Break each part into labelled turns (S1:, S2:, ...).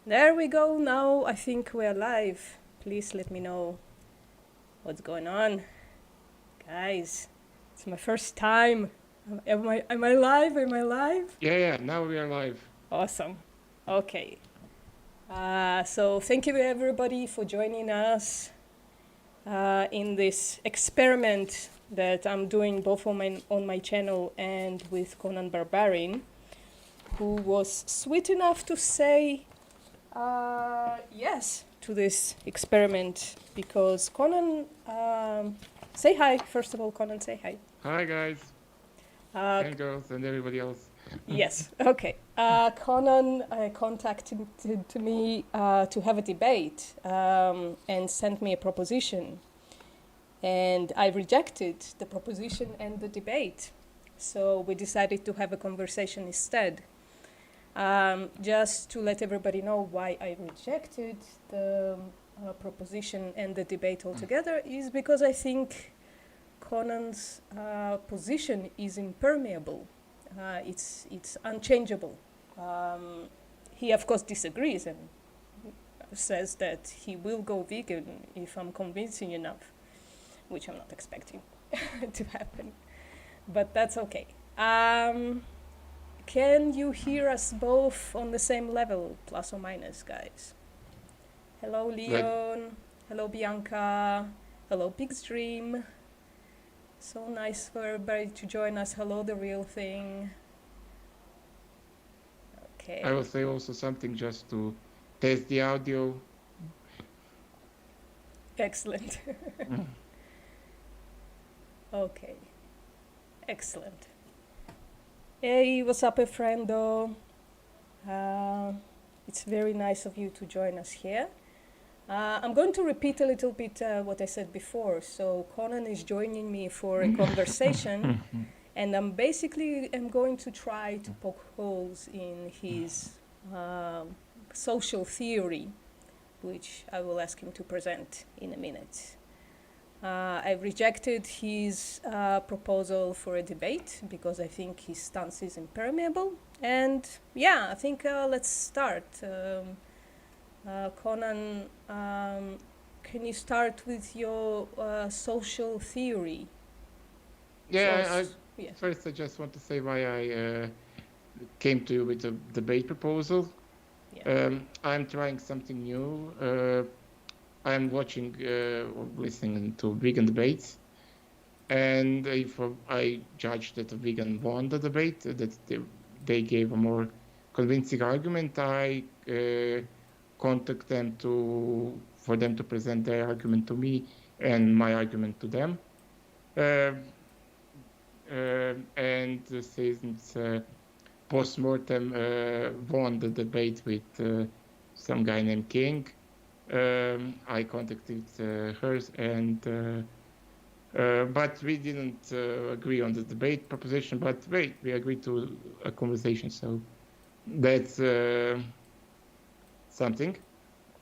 S1: There we go now. I think we're live. Please let me know what's going on. Guys, it's my first time. Am I live? Am I live?
S2: Yeah, now we are live.
S1: Awesome. Okay. So thank you everybody for joining us in this experiment that I'm doing both on my channel and with Connann Barbarin, who was sweet enough to say yes to this experiment because Connann, say hi. First of all, Connann, say hi.
S2: Hi, guys and girls and everybody else.
S1: Yes, okay. Connann contacted to me to have a debate and sent me a proposition. And I rejected the proposition and the debate. So we decided to have a conversation instead. Just to let everybody know why I rejected the proposition and the debate altogether is because I think Connann's position is impermeable. It's unchangeable. He of course disagrees and says that he will go vegan if I'm convincing enough, which I'm not expecting to happen, but that's okay. Can you hear us both on the same level, plus or minus, guys? Hello, Leon. Hello, Bianca. Hello, Pig's Dream. So nice for everybody to join us. Hello, The Real Thing. Okay.
S2: I will say also something just to test the audio.
S1: Excellent. Okay. Excellent. Hey, what's up, friendo? It's very nice of you to join us here. I'm going to repeat a little bit what I said before. So Connann is joining me for a conversation, and I'm going to try to poke holes in his social theory, which I will ask him to present in a minute. I rejected his proposal for a debate because I think his stance is impermeable. And yeah, I think let's start. Connann, can you start with your social theory?
S2: Yeah, first I just want to say why I came to you with a debate proposal.
S1: Yeah.
S2: I'm trying something new. I'm watching or listening to vegan debates, and if I judge that a vegan won the debate, that they gave a more convincing argument, I contact them for them to present their argument to me and my argument to them. And since post-mortem won the debate with some guy named King, I contacted hers, and but we didn't agree on the debate proposition. But wait, we agreed to a conversation, so that's something.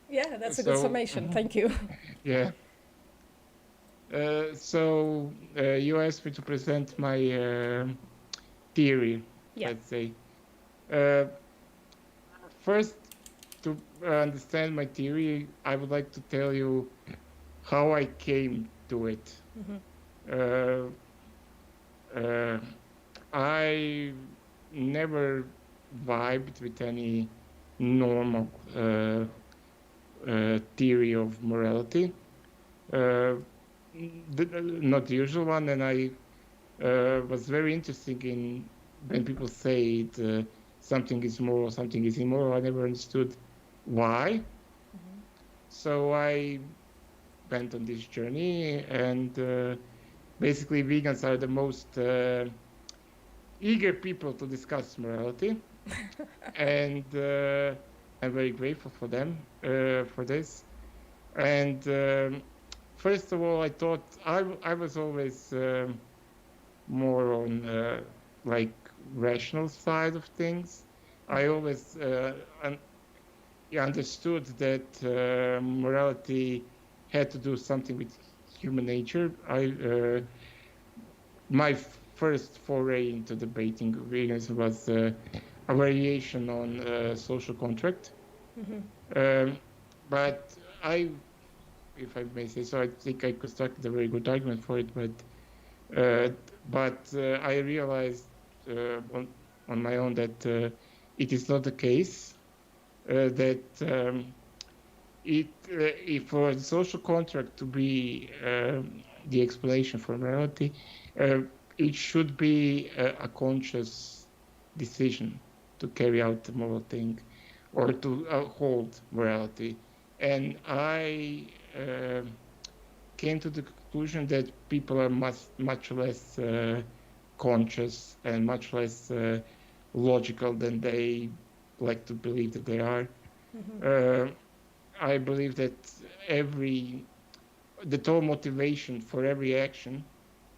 S1: Yeah, that's a good summation. Thank you.
S2: Yeah. So you asked me to present my theory, let's say. First, to understand my theory, I would like to tell you how I came to it. I never vibed with any normal theory of morality, not the usual one, and I was very interested in when people say something is moral, something is immoral. I never understood why. So I went on this journey, and basically vegans are the most eager people to discuss morality, and I'm very grateful for them for this. And first of all, I thought I was always more on like rational side of things. I always understood that morality had to do something with human nature. My first foray into debating veganism was a variation on social contract. Um, but if I may say so, I think I constructed a very good argument for it. Uh, but I realized on my own that it is not the case. That if for the social contract to be the explanation for morality, uh, it should be a conscious decision to carry out the moral thing or to hold morality. And I came to the conclusion that people are much less conscious and much less logical than they like to believe that they are. I believe that the total motivation for every action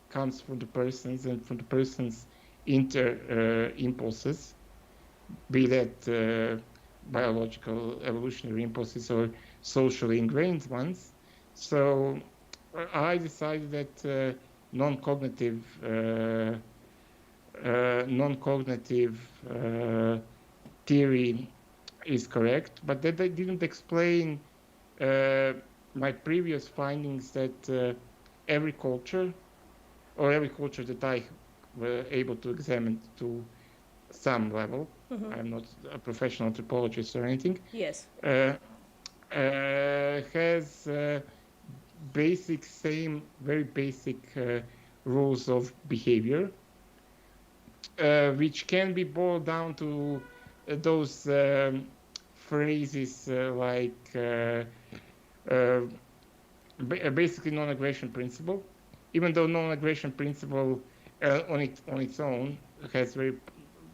S2: comes from the persons and from the person's inter impulses, be that biological evolutionary impulses or socially ingrained ones. So I decided that non-cognitive theory is correct, but that I didn't explain my previous findings that every culture that I were able to examine to some level, I'm not a professional anthropologist or anything,
S1: Yes.
S2: Has very basic rules of behavior, which can be boiled down to those phrases like basically non-aggression principle. Even though non-aggression principle on its own has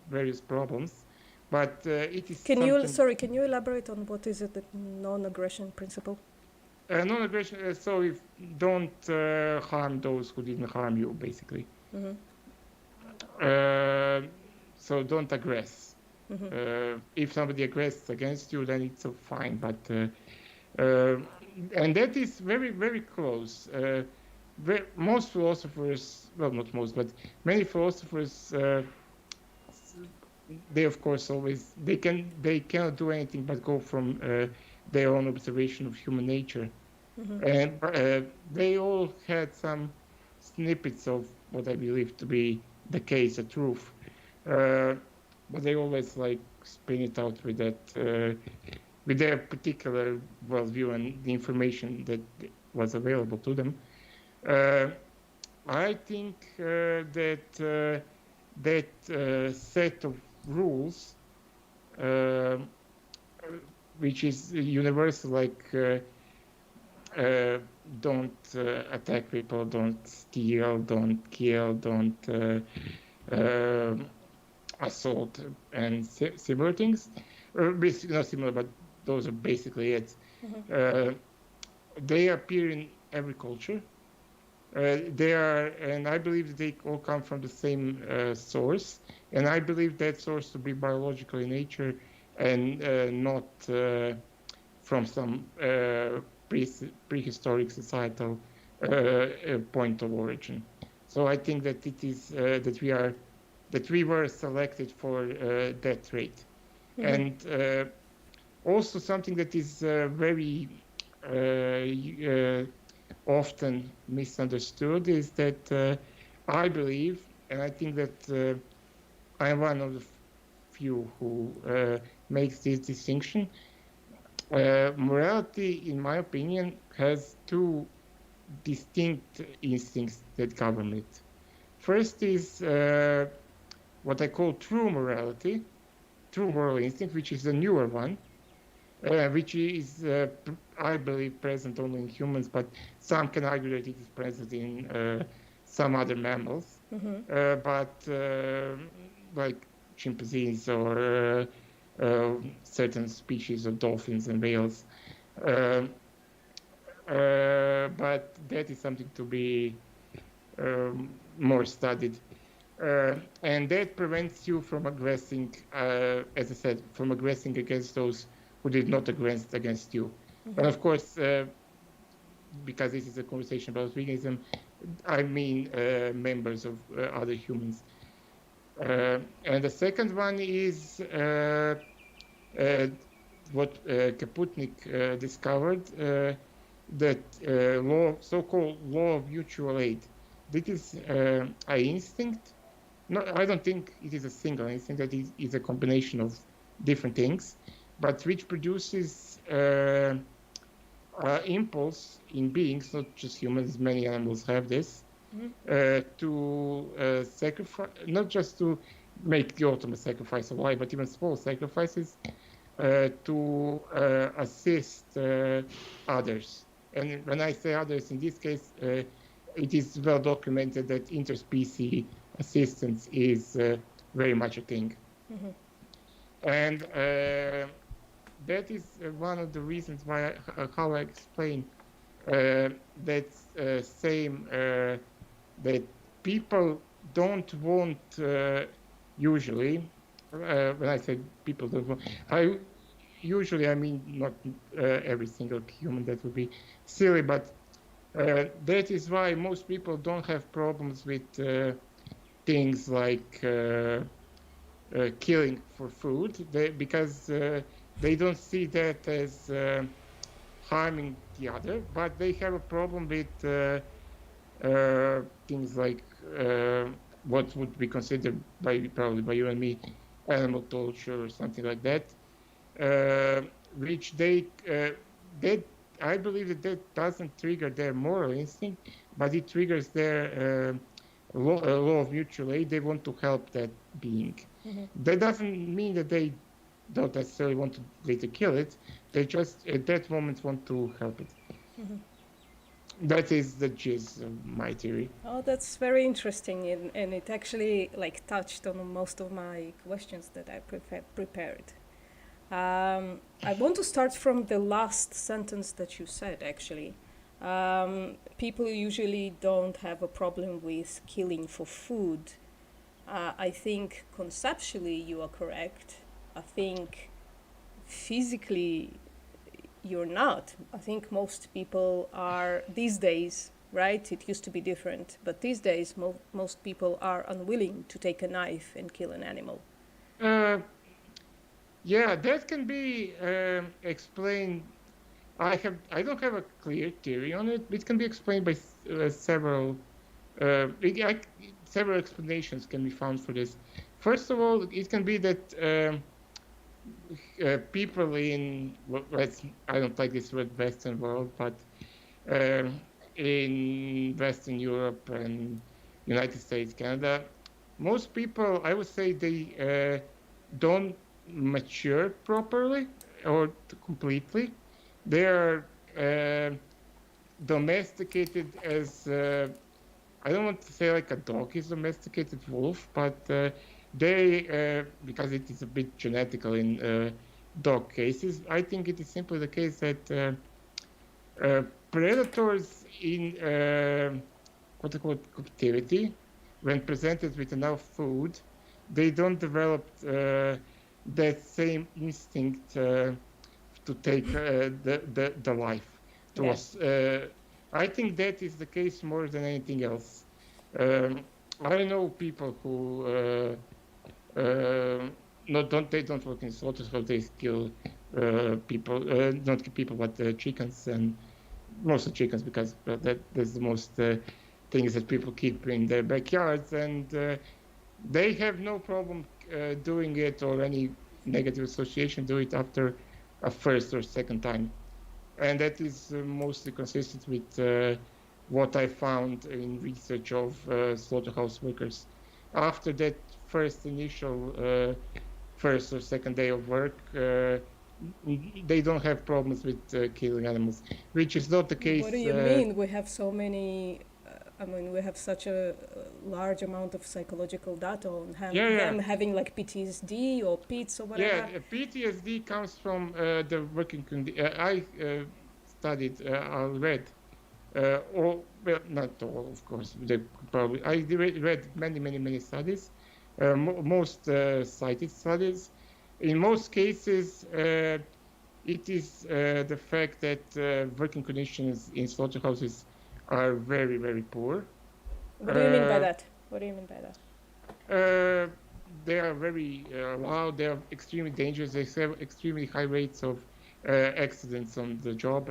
S2: various problems, but it is something.
S1: Can you elaborate on what is it, the non-aggression principle?
S2: Non-aggression. So if don't harm those who didn't harm you, basically. So don't aggress. If somebody aggresses against you, then it's fine. But and that is very, very close. Most philosophers, well, not most, but many philosophers, they of course they cannot do anything but go from their own observation of human nature, and they all had some snippets of what I believe to be the case, the truth, but they always like spin it out with that. With their particular worldview and the information that was available to them. I think that set of rules, which is universal, like don't attack people, don't steal, don't kill, don't assault, and similar things. Basically, not similar, but those are basically it. They appear in every culture. And I believe that they all come from the same source. And I believe that source to be biological in nature and not from some prehistoric societal point of origin. So I think that it is that we were selected for that trait. And also something that is very often misunderstood is that I believe, and I think that I'm one of the few who makes this distinction. Morality, in my opinion, has two distinct instincts that govern it. First is what I call true morality, true moral instinct, which is a newer one, which is, I believe, present only in humans, but some can argue that it is present in some other mammals, but like chimpanzees or certain species of dolphins and whales. But that is something to be more studied. And that prevents you from aggressing, as I said, from aggressing against those who did not aggress against you. And of course, because this is a conversation about veganism, I mean members of other humans. And the second one is what Kaputnik discovered, that so-called law of mutual aid. This is an instinct. No, I don't think it is a single instinct. That is a combination of different things, but which produces impulse in beings, not just humans. Many animals have this, to sacrifice, not just to make the ultimate sacrifice of life, but even small sacrifices to assist others. And when I say others, in this case, it is well documented that interspecies assistance is very much a thing. And that is one of the reasons why, how I explain that same, that people don't want, usually, when I say people don't want, I mean not every single human, that would be silly, but that is why most people don't have problems with things like killing for food, because they don't see that as harming the other, but they have a problem with things like what would be considered probably by you and me animal torture or something like that, which that I believe that doesn't trigger their moral instinct, but it triggers their law of mutual aid. They want to help that being. That doesn't mean that they don't necessarily want to later kill it. They just at that moment want to help it. That is the gist of my theory.
S1: Oh, that's very interesting, and it actually like touched on most of my questions that I prepared. I want to start from the last sentence that you said, actually. People usually don't have a problem with killing for food. I think conceptually you are correct. I think physically you're not. I think most people are these days, right? It used to be different, but these days most people are unwilling to take a knife and kill an animal.
S2: Yeah, that can be explained. I don't have a clear theory on it. It can be explained by several explanations can be found for this. First of all, it can be that people in, I don't like this word Western world, but in Western Europe and United States, Canada, most people, I would say, they don't mature properly or completely. They are domesticated as, I don't want to say like a dog is domesticated wolf, but they, because it is a bit genetical in dog cases, I think it is simply the case that predators in what I call captivity, when presented with enough food, they don't develop that same instinct to take the life to us. I think that is the case more than anything else. I know people who they don't work in slaughterhouse. They kill people, not people, but chickens, and mostly chickens, because that's the most things that people keep in their backyards, and they have no problem doing it, or any negative association do it after a first or second time. And that is mostly consistent with what I found in research of slaughterhouse workers. After that first initial first or second day of work, they don't have problems with killing animals, which is not the case.
S1: What do you mean? We have so many. We have such a large amount of psychological data on them having like PTSD or PITS or whatever.
S2: Yeah, PTSD comes from the working condition. I studied, I read, all, well, not all, of course. I read many studies, most cited studies. In most cases, it is the fact that working conditions in slaughterhouses are very poor.
S1: What do you mean by that?
S2: they are very loud. They are extremely dangerous. They have extremely high rates of accidents on the job.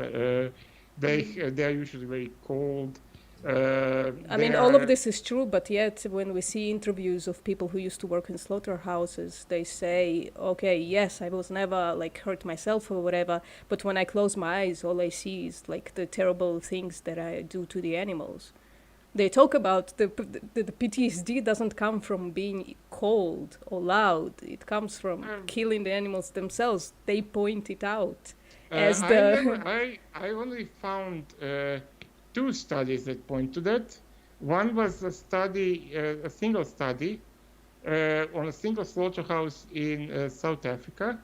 S2: They are usually very cold.
S1: I
S2: They
S1: mean, all of
S2: are
S1: this is true, but yet when we see interviews of people who used to work in slaughterhouses, they say, okay, yes, I was never like hurt myself or whatever, but when I close my eyes, all I see is like the terrible things that I do to the animals. They talk about the PTSD doesn't come from being cold or loud. It comes from
S2: uh,
S1: killing the animals themselves. They point it out as
S2: I never,
S1: the
S2: I only found two studies that point to that. One was a single study on a single slaughterhouse in South Africa.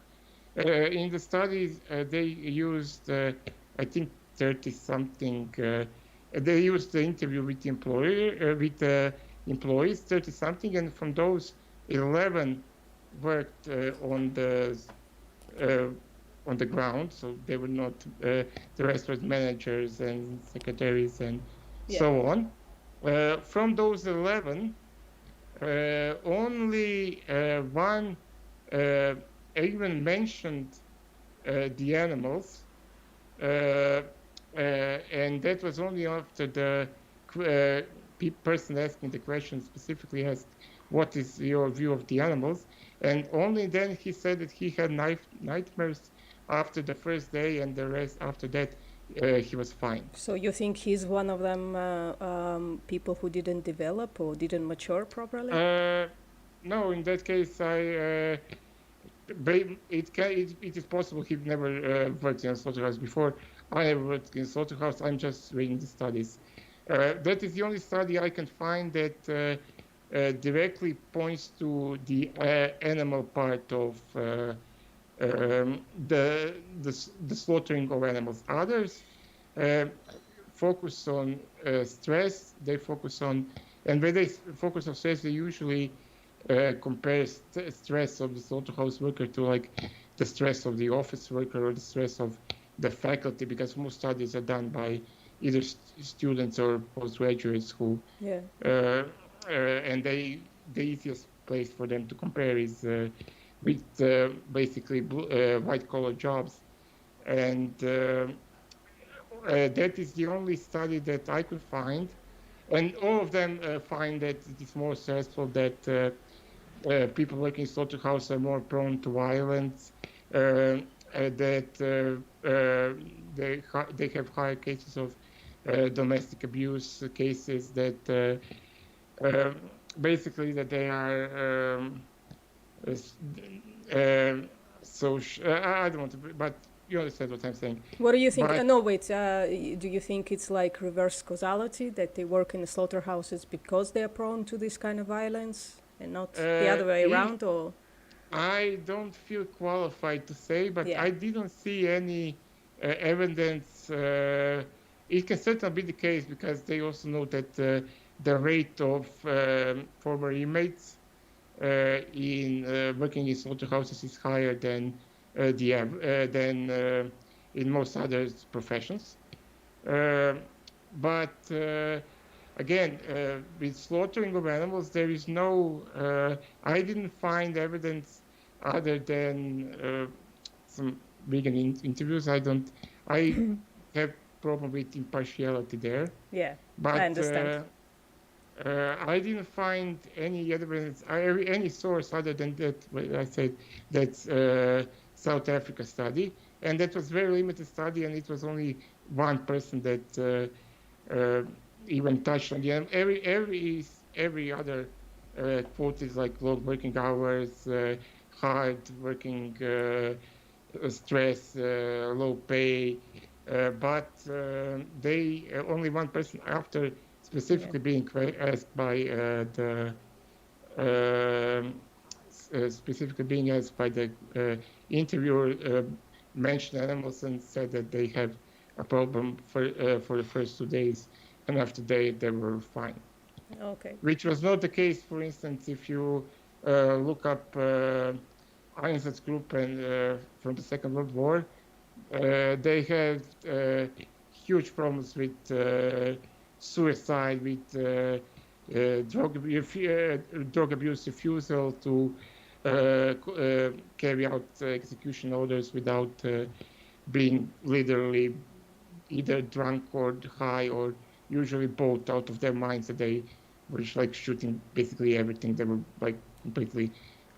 S2: In the studies, they used, I think, 30 something. They used the interview with the employer, with the employees, 30 something, and from those, 11 worked uh, on the ground, so they were not. The rest was managers and secretaries and
S1: yeah.
S2: so on. From those 11, only one uh, even mentioned the animals, uh, and that was only after the person asking the question specifically asked, "What is your view of the animals?" And only then he said that he had nightmares after the first day, and the rest after that he was fine.
S1: So you think he's one of them people who didn't develop or didn't mature properly?
S2: Uh, no, in that case, it is possible he never worked in a slaughterhouse before. I never worked in a slaughterhouse. I'm just reading the studies. That is the only study I can find that directly points to the animal part of the slaughtering of animals. Others uh, focus on stress. They focus on, and when they focus on stress, they usually compare stress of the slaughterhouse worker to like the stress of the office worker or the stress of the faculty, because most studies are done by either students or postgraduates who,
S1: Yeah.
S2: and the easiest place for them to compare is with basically white collar jobs, and that is the only study that I could find, and all of them find that it is more stressful, that people working in slaughterhouse are more prone to violence, that they have higher cases of domestic abuse cases, that basically that they are so I don't want to, but you understand what I'm saying.
S1: What do you think?
S2: But
S1: No, wait. Do you think it's like reverse causality that they work in the slaughterhouses because they are prone to this kind of violence and not the other way
S2: he,
S1: around? Or
S2: I don't feel qualified to say, but
S1: yeah,
S2: I didn't see any evidence. It can certainly be the case because they also know that the rate of former inmates in working in slaughterhouses is higher than in most other professions. Uh, but again, with slaughtering of animals, there is no. I didn't find evidence other than some vegan interviews. I don't. I have problem with impartiality there,
S1: yeah, I
S2: but
S1: understand.
S2: I didn't find any evidence, any source other than that. What I said, that's South Africa study, and that was very limited study, and it was only one person that even touched on the end. Every other quote is like long working hours, hard working, stress, low pay, but they only one person after
S1: Yeah.
S2: specifically being asked by um, specifically being asked by the interviewer, mentioned animals and said that they have a problem for the first 2 days, and after they were fine.
S1: Okay.
S2: Which was not the case, for instance, if you look up Einsatzgruppen group and from the Second World War, they had huge problems with suicide, with drug abuse refusal to carry out execution orders without being literally either drunk or high or usually both out of their minds, that they were just like shooting basically everything. They were like completely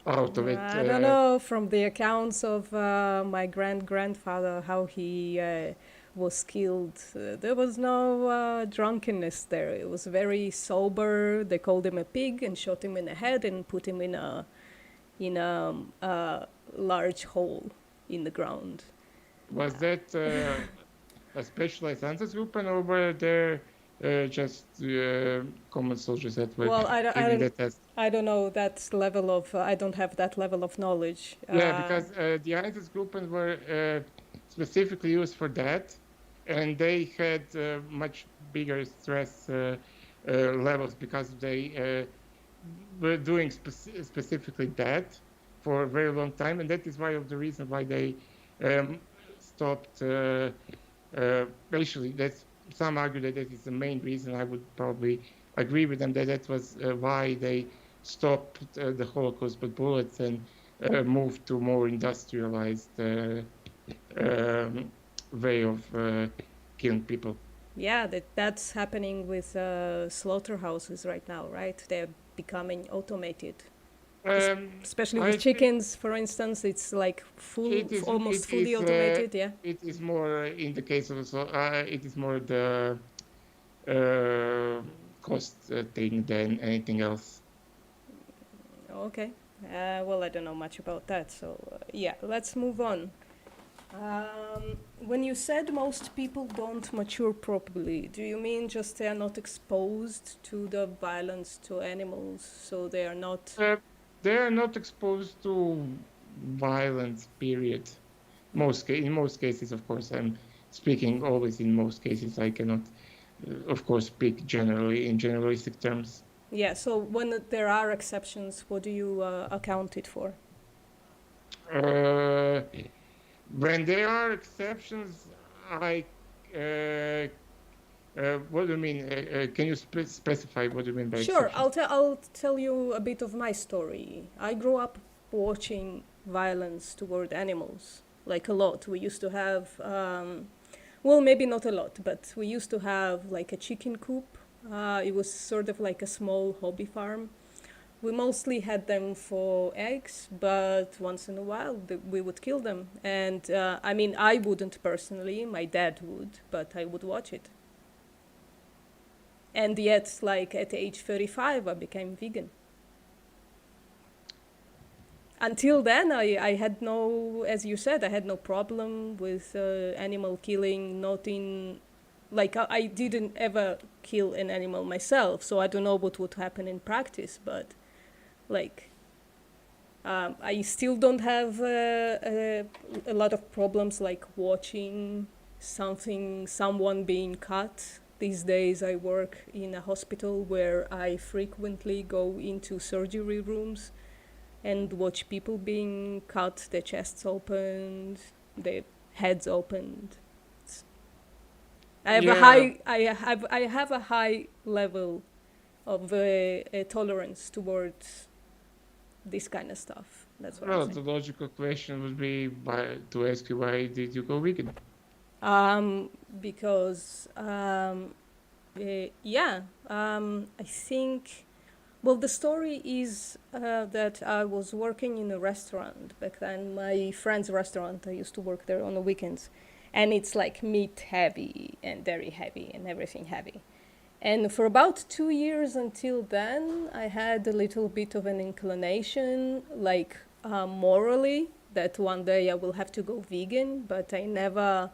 S2: out of it.
S1: I don't know, from the accounts of my grandfather, how he was killed. There was no drunkenness there. It was very sober. They called him a pig and shot him in the head and put him in a large hole in the ground.
S2: Was that a specialized anti-group, or were there just common soldiers that were
S1: Well,
S2: giving that test?
S1: I don't know that level of. I don't have that level of knowledge.
S2: Yeah, because the anti-group were specifically used for that, and they had much bigger stress levels because they were doing specifically that for a very long time, and that is one of the reasons why they stopped. Actually, that's some argue that that is the main reason. I would probably agree with them that that was why they stopped the Holocaust with bullets and moved to more industrialized way of killing people.
S1: Yeah, that's happening with slaughterhouses right now, right? They're becoming automated. Especially with chickens, for instance, it's like almost fully automated. Yeah.
S2: It is more in the case of it is more the cost thing than anything else.
S1: Okay. Well, I don't know much about that, so yeah, let's move on. When you said most people don't mature properly, do you mean just they are not exposed to the violence to animals, so they are not?
S2: They are not exposed to violence, period. In most cases, of course, I'm speaking always in most cases. I cannot, of course, speak generally in generalistic terms.
S1: Yeah, so when there are exceptions, what do you account it for?
S2: When there are exceptions, what do you mean? Can you specify what you mean by
S1: Sure,
S2: exceptions?
S1: I'll tell you a bit of my story. I grew up watching violence toward animals, like a lot. We used to have, well, maybe not a lot, but we used to have like a chicken coop. It was sort of like a small hobby farm. We mostly had them for eggs, but once in a while we would kill them. And I mean, I wouldn't personally, my dad would, but I would watch it. And yet, like at age 35, I became vegan. Until then, I had no, as you said, I had no problem with animal killing, not in, like, I didn't ever kill an animal myself, so I don't know what would happen in practice, but, like, I still don't have a lot of problems, like, watching someone being cut. These days I work in a hospital where I frequently go into surgery rooms and watch people being cut, their chests opened, their heads opened. I have a high level of tolerance towards this kind of stuff. That's what I'm
S2: Well,
S1: saying.
S2: the logical question would be to ask you, why did you go vegan?
S1: Because I think. Well, the story is that I was working in a restaurant back then, my friend's restaurant. I used to work there on the weekends. And it's like meat heavy and dairy heavy and everything heavy. And for about 2 years until then, I had a little bit of an inclination, like morally, that one day I will have to go vegan, but I never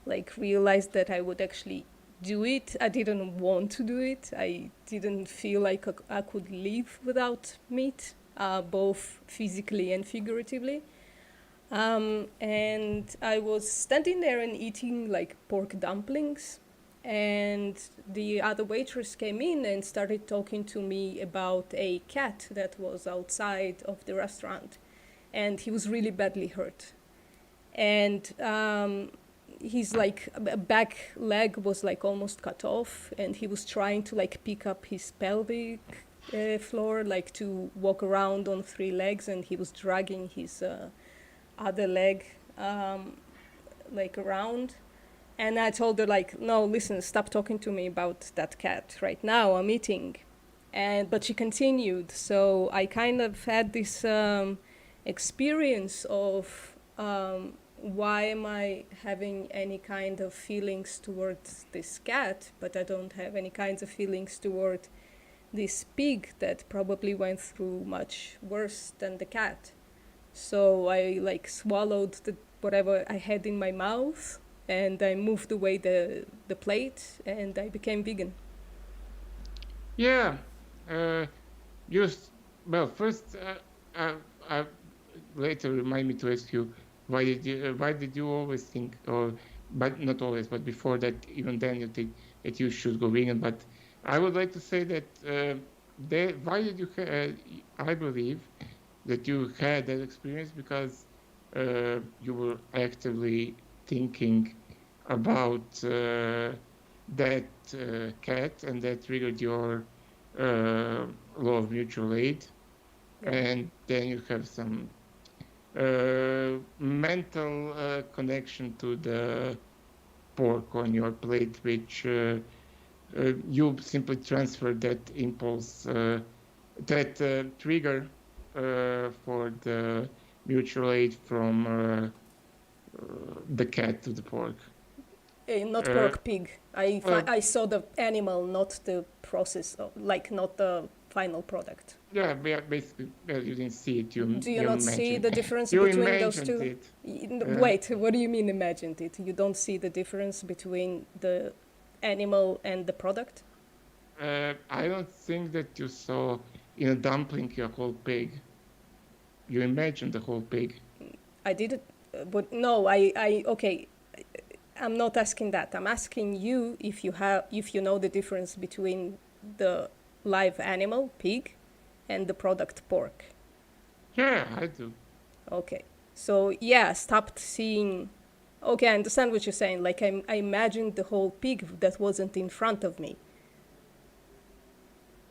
S1: like realized that I would actually do it. I didn't want to do it. I didn't feel like I could live without meat, both physically and figuratively. And I was standing there and eating like pork dumplings, and the other waitress came in and started talking to me about a cat that was outside of the restaurant, and he was really badly hurt. And his like back leg was like almost cut off, and he was trying to like pick up his pelvic floor, like to walk around on three legs, and he was dragging his other leg like around. And I told her like, no, listen, stop talking to me about that cat right now. I'm eating. But she continued. So I kind of had this experience of why am I having any kind of feelings towards this cat, but I don't have any kinds of feelings toward this pig that probably went through much worse than the cat. So I like swallowed whatever I had in my mouth, and I moved away the plate, and I became vegan.
S2: Yeah. Uh, just well, first, later remind me to ask you why did you always think, or but not always, but before that, even then you think that you should go vegan. But I would like to say that why did you? I believe that you had that experience because you were actively thinking about that cat, and that triggered your law of mutual aid.
S1: Yeah.
S2: And then you have some mental connection to the pork on your plate, which you simply transfer that impulse, that trigger for the mutual aid from the cat to the pork.
S1: Not
S2: Uh,
S1: pork, pig.
S2: well,
S1: I saw the animal, not the process, like not the final product.
S2: yeah, basically, well, you didn't see it.
S1: Do you
S2: You
S1: not see
S2: imagined,
S1: the difference
S2: you
S1: between those
S2: imagined
S1: two?
S2: it. Uh,
S1: Wait, what do you mean imagined it? You don't see the difference between the animal and the product?
S2: I don't think that you saw in a dumpling a whole pig. You imagined the whole pig.
S1: I did it, but no, okay. I'm not asking that. I'm asking you if you know the difference between the live animal, pig, and the product, pork.
S2: Yeah, I do.
S1: Okay. So yeah, stopped seeing. Okay, I understand what you're saying. Like I imagined the whole pig that wasn't in front of me.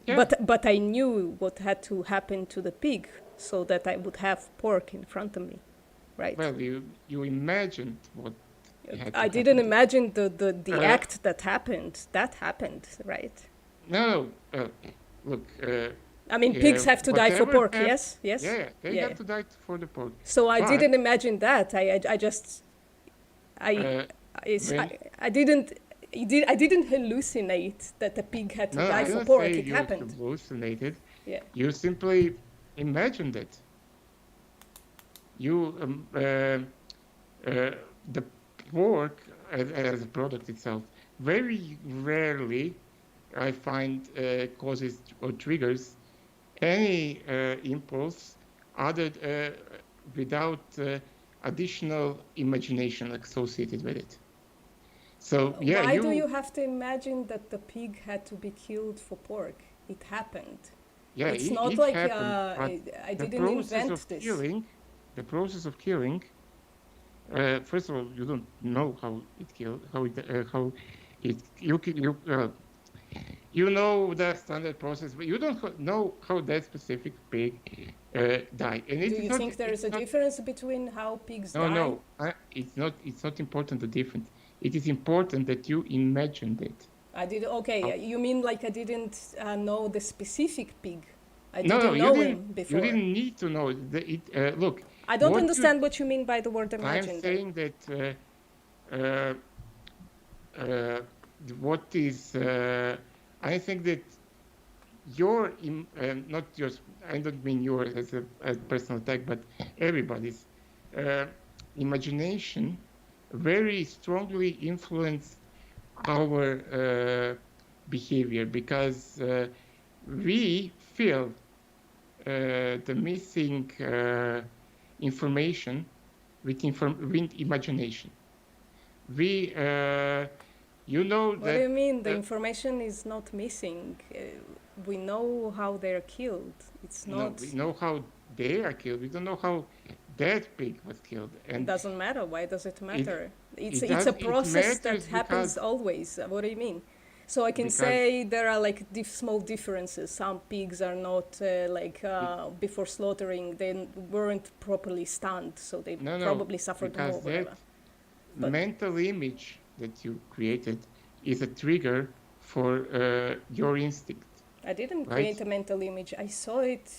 S2: Yeah,
S1: But I knew what had to happen to the pig so that I would have pork in front of me, right?
S2: well, you imagined what had to
S1: I didn't
S2: happen to.
S1: imagine the
S2: Uh,
S1: act that happened. That happened, right?
S2: no, look,
S1: I mean, pigs have to die for
S2: whatever
S1: pork.
S2: happened,
S1: Yes, yes,
S2: yeah, they
S1: yeah.
S2: have to die for the pork.
S1: So I
S2: But
S1: didn't imagine that. I just I
S2: uh, when
S1: I didn't. I didn't hallucinate that the pig had to
S2: no,
S1: die
S2: I
S1: for
S2: don't
S1: pork.
S2: say
S1: It
S2: you
S1: happened.
S2: hallucinated.
S1: Yeah.
S2: You simply imagined it. You the pork as a product itself. Very rarely I find causes or triggers any impulse other without additional imagination associated with it. So yeah,
S1: Why do you have to imagine that the pig had to be killed for pork? It happened.
S2: yeah,
S1: It's not
S2: it
S1: like
S2: happened, but
S1: I
S2: the
S1: didn't
S2: process
S1: invent
S2: of
S1: this.
S2: the process of killing. First of all, you don't know how it killed, how it you know the standard process, but you don't know how that specific pig died. And
S1: Do
S2: it is
S1: you
S2: not,
S1: think there is
S2: it's
S1: a
S2: not,
S1: difference between how pigs
S2: no,
S1: die?
S2: no, it's not important the difference. It is important that you imagined it.
S1: I did okay. You mean like I didn't know the specific pig? I
S2: No, no,
S1: didn't know him
S2: you
S1: before.
S2: didn't need to know look,
S1: I don't
S2: what you,
S1: understand what you mean by the word
S2: I'm
S1: imagine then.
S2: saying that, uh, uh, what is, I think that your not yours, I don't mean yours as a personal attack, but everybody's uh, imagination very strongly influence our behavior, because we feel the missing information with imagination. We you know
S1: What do you
S2: that
S1: mean? The information is not missing. We know how they're killed. It's
S2: no, we
S1: not.
S2: know how they are killed. We don't know how that pig was killed.
S1: It
S2: And
S1: doesn't matter. Why does it
S2: it
S1: matter? It's
S2: it
S1: it's a
S2: does it
S1: process that
S2: matters
S1: happens
S2: because
S1: always. What do you mean? So I can
S2: because
S1: say there are like small differences. Some pigs are not
S2: it,
S1: before slaughtering they weren't properly stunned, so they
S2: no,
S1: probably suffered more,
S2: because that
S1: whatever. But
S2: mental image that you created is a trigger for your instinct,
S1: I didn't
S2: right?
S1: create a mental image. I saw it.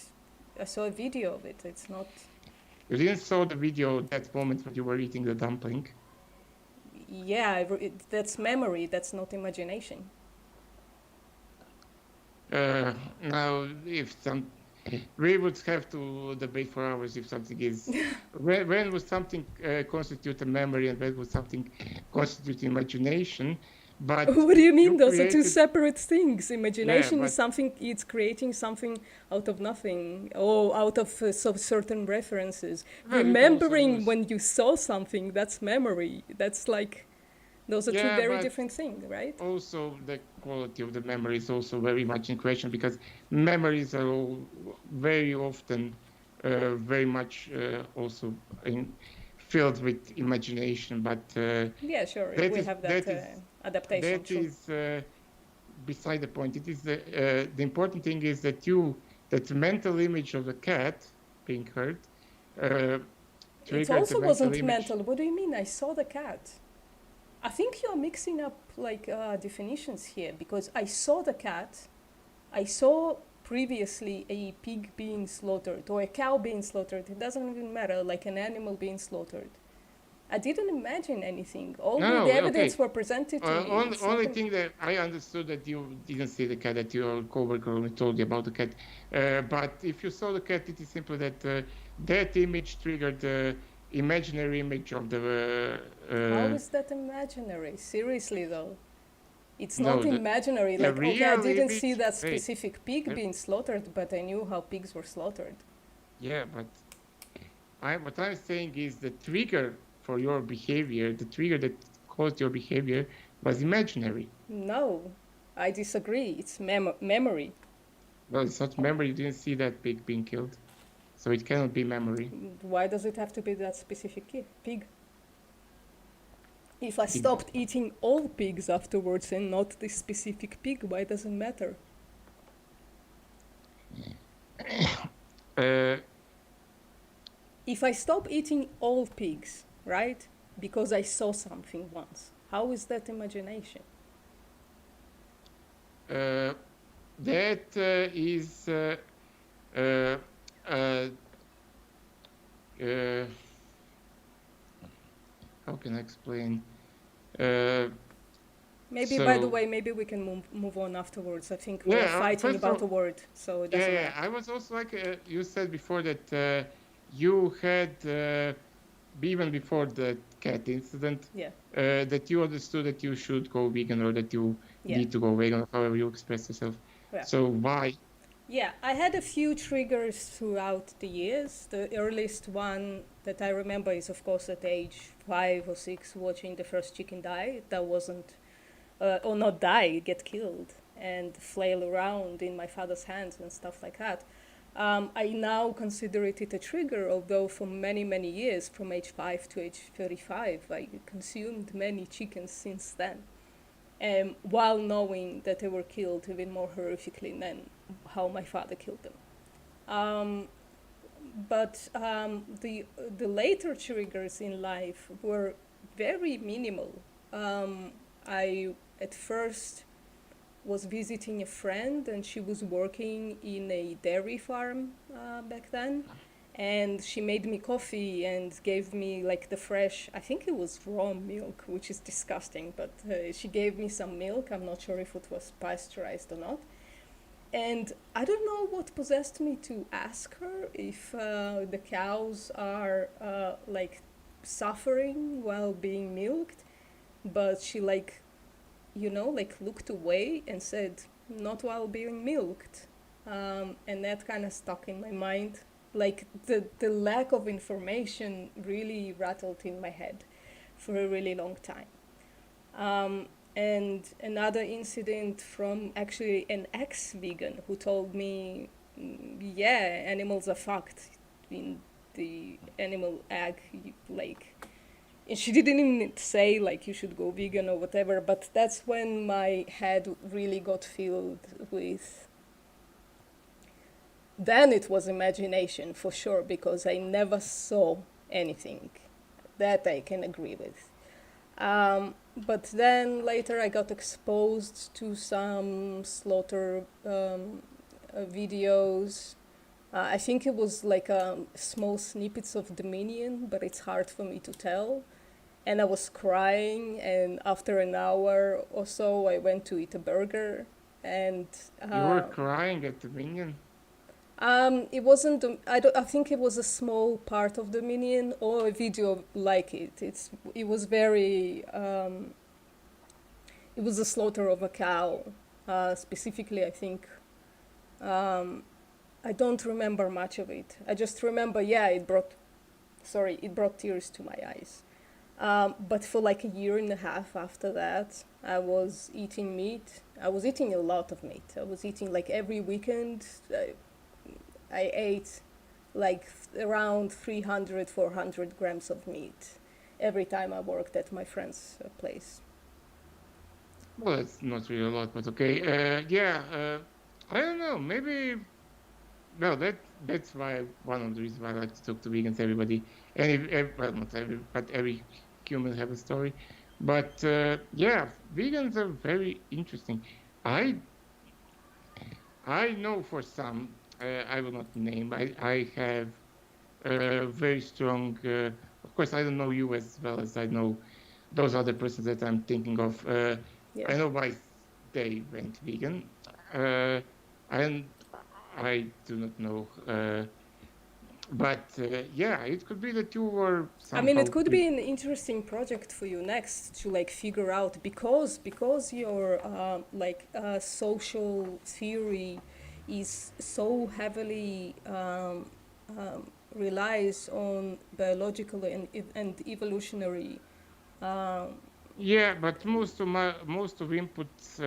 S1: I saw a video of it. It's not.
S2: You didn't saw the video that moment when you were eating the dumpling.
S1: Yeah, that's memory. That's not imagination.
S2: Now, if some, we would have to debate for hours if something is, when would something constitute a memory and when would something constitute imagination? But
S1: What do you mean?
S2: you
S1: Those are two
S2: created,
S1: separate things.
S2: yeah,
S1: Imagination is
S2: but
S1: something, it's creating something out of nothing or out of certain references.
S2: well, you can also
S1: Remembering
S2: use,
S1: when you saw something, that's memory. That's like, those are two
S2: yeah,
S1: very
S2: but
S1: different things, right?
S2: also the quality of the memory is also very much in question because memories are all very often very much also filled with imagination, but
S1: Yeah, sure.
S2: that
S1: We
S2: is
S1: have that
S2: that is
S1: adaptation,
S2: that
S1: true.
S2: is beside the point. It is the important thing is that mental image of the cat being hurt uh,
S1: It
S2: triggered the
S1: also
S2: mental
S1: wasn't
S2: image.
S1: mental. What do you mean? I saw the cat. I think you're mixing up like definitions here because I saw the cat. I saw previously a pig being slaughtered or a cow being slaughtered. It doesn't even matter, like an animal being slaughtered. I didn't imagine anything. All
S2: No,
S1: the
S2: no,
S1: evidence
S2: okay.
S1: were presented to me. It's not.
S2: Only thing that I understood that you didn't see the cat, that your coworker only told you about the cat. But if you saw the cat, it is simply that that image triggered the imaginary image of the
S1: How is that imaginary? Seriously, though. It's not
S2: no,
S1: imaginary.
S2: the
S1: Like, okay, I
S2: real
S1: didn't see
S2: image.
S1: that
S2: Wait,
S1: specific pig
S2: the,
S1: being slaughtered, but I knew how pigs were slaughtered.
S2: yeah, but what I'm saying is the trigger for your behavior, the trigger that caused your behavior was imaginary.
S1: No, I disagree. It's memory.
S2: Well, it's not memory. You didn't see that pig being killed, so it cannot be memory.
S1: Why does it have to be that specific pig? If I
S2: It,
S1: stopped eating all pigs afterwards and not this specific pig, why does it matter?
S2: uh,
S1: If I stop eating all pigs, right, because I saw something once, how is that imagination?
S2: that is uh, uh, uh, how can I explain? Uh,
S1: Maybe, by the
S2: so
S1: way, maybe we can move on afterwards. I think we are
S2: yeah,
S1: fighting
S2: first of
S1: about a
S2: all,
S1: word, so it
S2: yeah,
S1: doesn't
S2: yeah.
S1: matter.
S2: I was also like you said before that you had even before the cat incident
S1: Yeah,
S2: that you understood that you should go vegan or that you
S1: yeah,
S2: need to go vegan, however you express yourself.
S1: yeah.
S2: So why?
S1: Yeah, I had a few triggers throughout the years. The earliest one that I remember is, of course, at age 5 or 6, watching the first chicken die. That wasn't, or not die, get killed and flail around in my father's hands and stuff like that. I now consider it a trigger, although for many, many years, from age 5 to age 35, I consumed many chickens since then. While knowing that they were killed even more horrifically than how my father killed them. Um, but the later triggers in life were very minimal. I at first was visiting a friend, and she was working in a dairy farm back then. And she made me coffee and gave me like the fresh, I think it was raw milk, which is disgusting, but she gave me some milk. I'm not sure if it was pasteurized or not. And I don't know what possessed me to ask her if the cows are like suffering while being milked, but she like, like looked away and said, not while being milked. And that kind of stuck in my mind. Like the lack of information really rattled in my head for a really long time. And another incident from actually an ex-vegan who told me, yeah, animals are fucked. I mean, the animal egg, like, and she didn't even say like you should go vegan or whatever, but that's when my head really got filled with, then it was imagination for sure, because I never saw anything. That I can agree with. But then later I got exposed to some slaughter videos. I think it was like small snippets of Dominion, but it's hard for me to tell. And I was crying, and after an hour or so, I went to eat a burger, and
S2: You were crying at the minion?
S1: it wasn't. I don't. I think it was a small part of Dominion or a video like it. It was very. It was a slaughter of a cow, specifically. I think. I don't remember much of it. I just remember, yeah, it brought. Sorry, it brought tears to my eyes. But for like a year and a half after that, I was eating meat. I was eating a lot of meat. I was eating like every weekend. I ate like around 300, 400 grams of meat every time I worked at my friend's place.
S2: Well, that's not really a lot, but okay. Yeah, I don't know. Maybe. Well, that's why one of the reasons why I like to talk to vegans. Everybody, and well, not every, but every human have a story. But yeah, vegans are very interesting. I I know for some, I will not name. I have very strong. Of course, I don't know you as well as I know those other persons that I'm thinking of.
S1: Yeah.
S2: I know why they went vegan. Uh, and I do not know. But yeah, it could be that you were
S1: I mean, it
S2: somehow.
S1: could be an interesting project for you next to like figure out, because your social theory is so heavily relies on biological and evolutionary. Um,
S2: Yeah, but most of inputs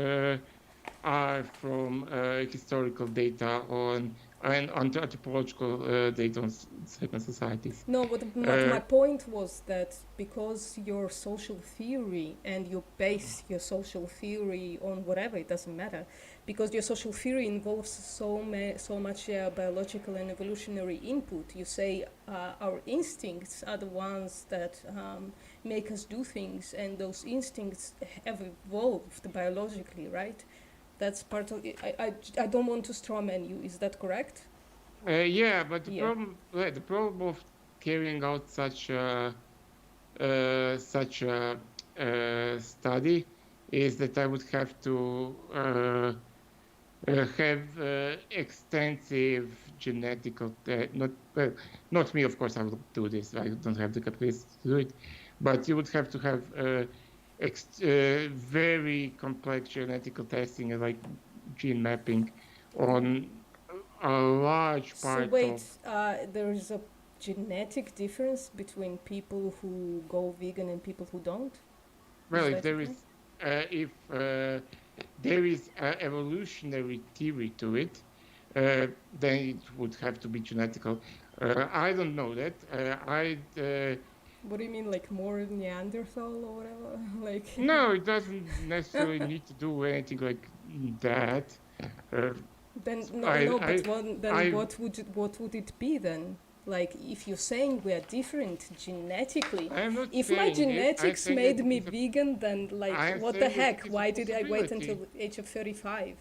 S2: are from historical data on and anthropological data on certain societies.
S1: No, but my
S2: Uh,
S1: point was that because your social theory, and you base your social theory on whatever, it doesn't matter, because your social theory involves so much biological and evolutionary input. You say our instincts are the ones that make us do things, and those instincts have evolved biologically, right? That's part of it. I don't want to strawman you. Is that correct?
S2: yeah, but
S1: Yeah.
S2: the problem of carrying out such a study is that I would have to have extensive genetical, not me, of course, I will do this. I don't have the capacity to do it, but you would have to have very complex genetical testing, like gene mapping, on a large
S1: So
S2: part
S1: wait,
S2: of.
S1: there is a genetic difference between people who go vegan and people who don't?
S2: Well,
S1: Is that a thing?
S2: if there is an evolutionary theory to it, then it would have to be genetical. I don't know that.
S1: What do you mean, like more Neanderthal or whatever? Like,
S2: No, it doesn't necessarily need to do anything like that. Uh,
S1: then no,
S2: I,
S1: no.
S2: I,
S1: But then
S2: I,
S1: what would it be then? Like, if you're saying we are different genetically,
S2: I am not
S1: if my
S2: saying it. I'm
S1: genetics
S2: saying that
S1: made
S2: it
S1: me
S2: is a.
S1: vegan, then like,
S2: I am
S1: what the
S2: saying that
S1: heck?
S2: it is a
S1: Why did I wait until
S2: possibility.
S1: the age of 35?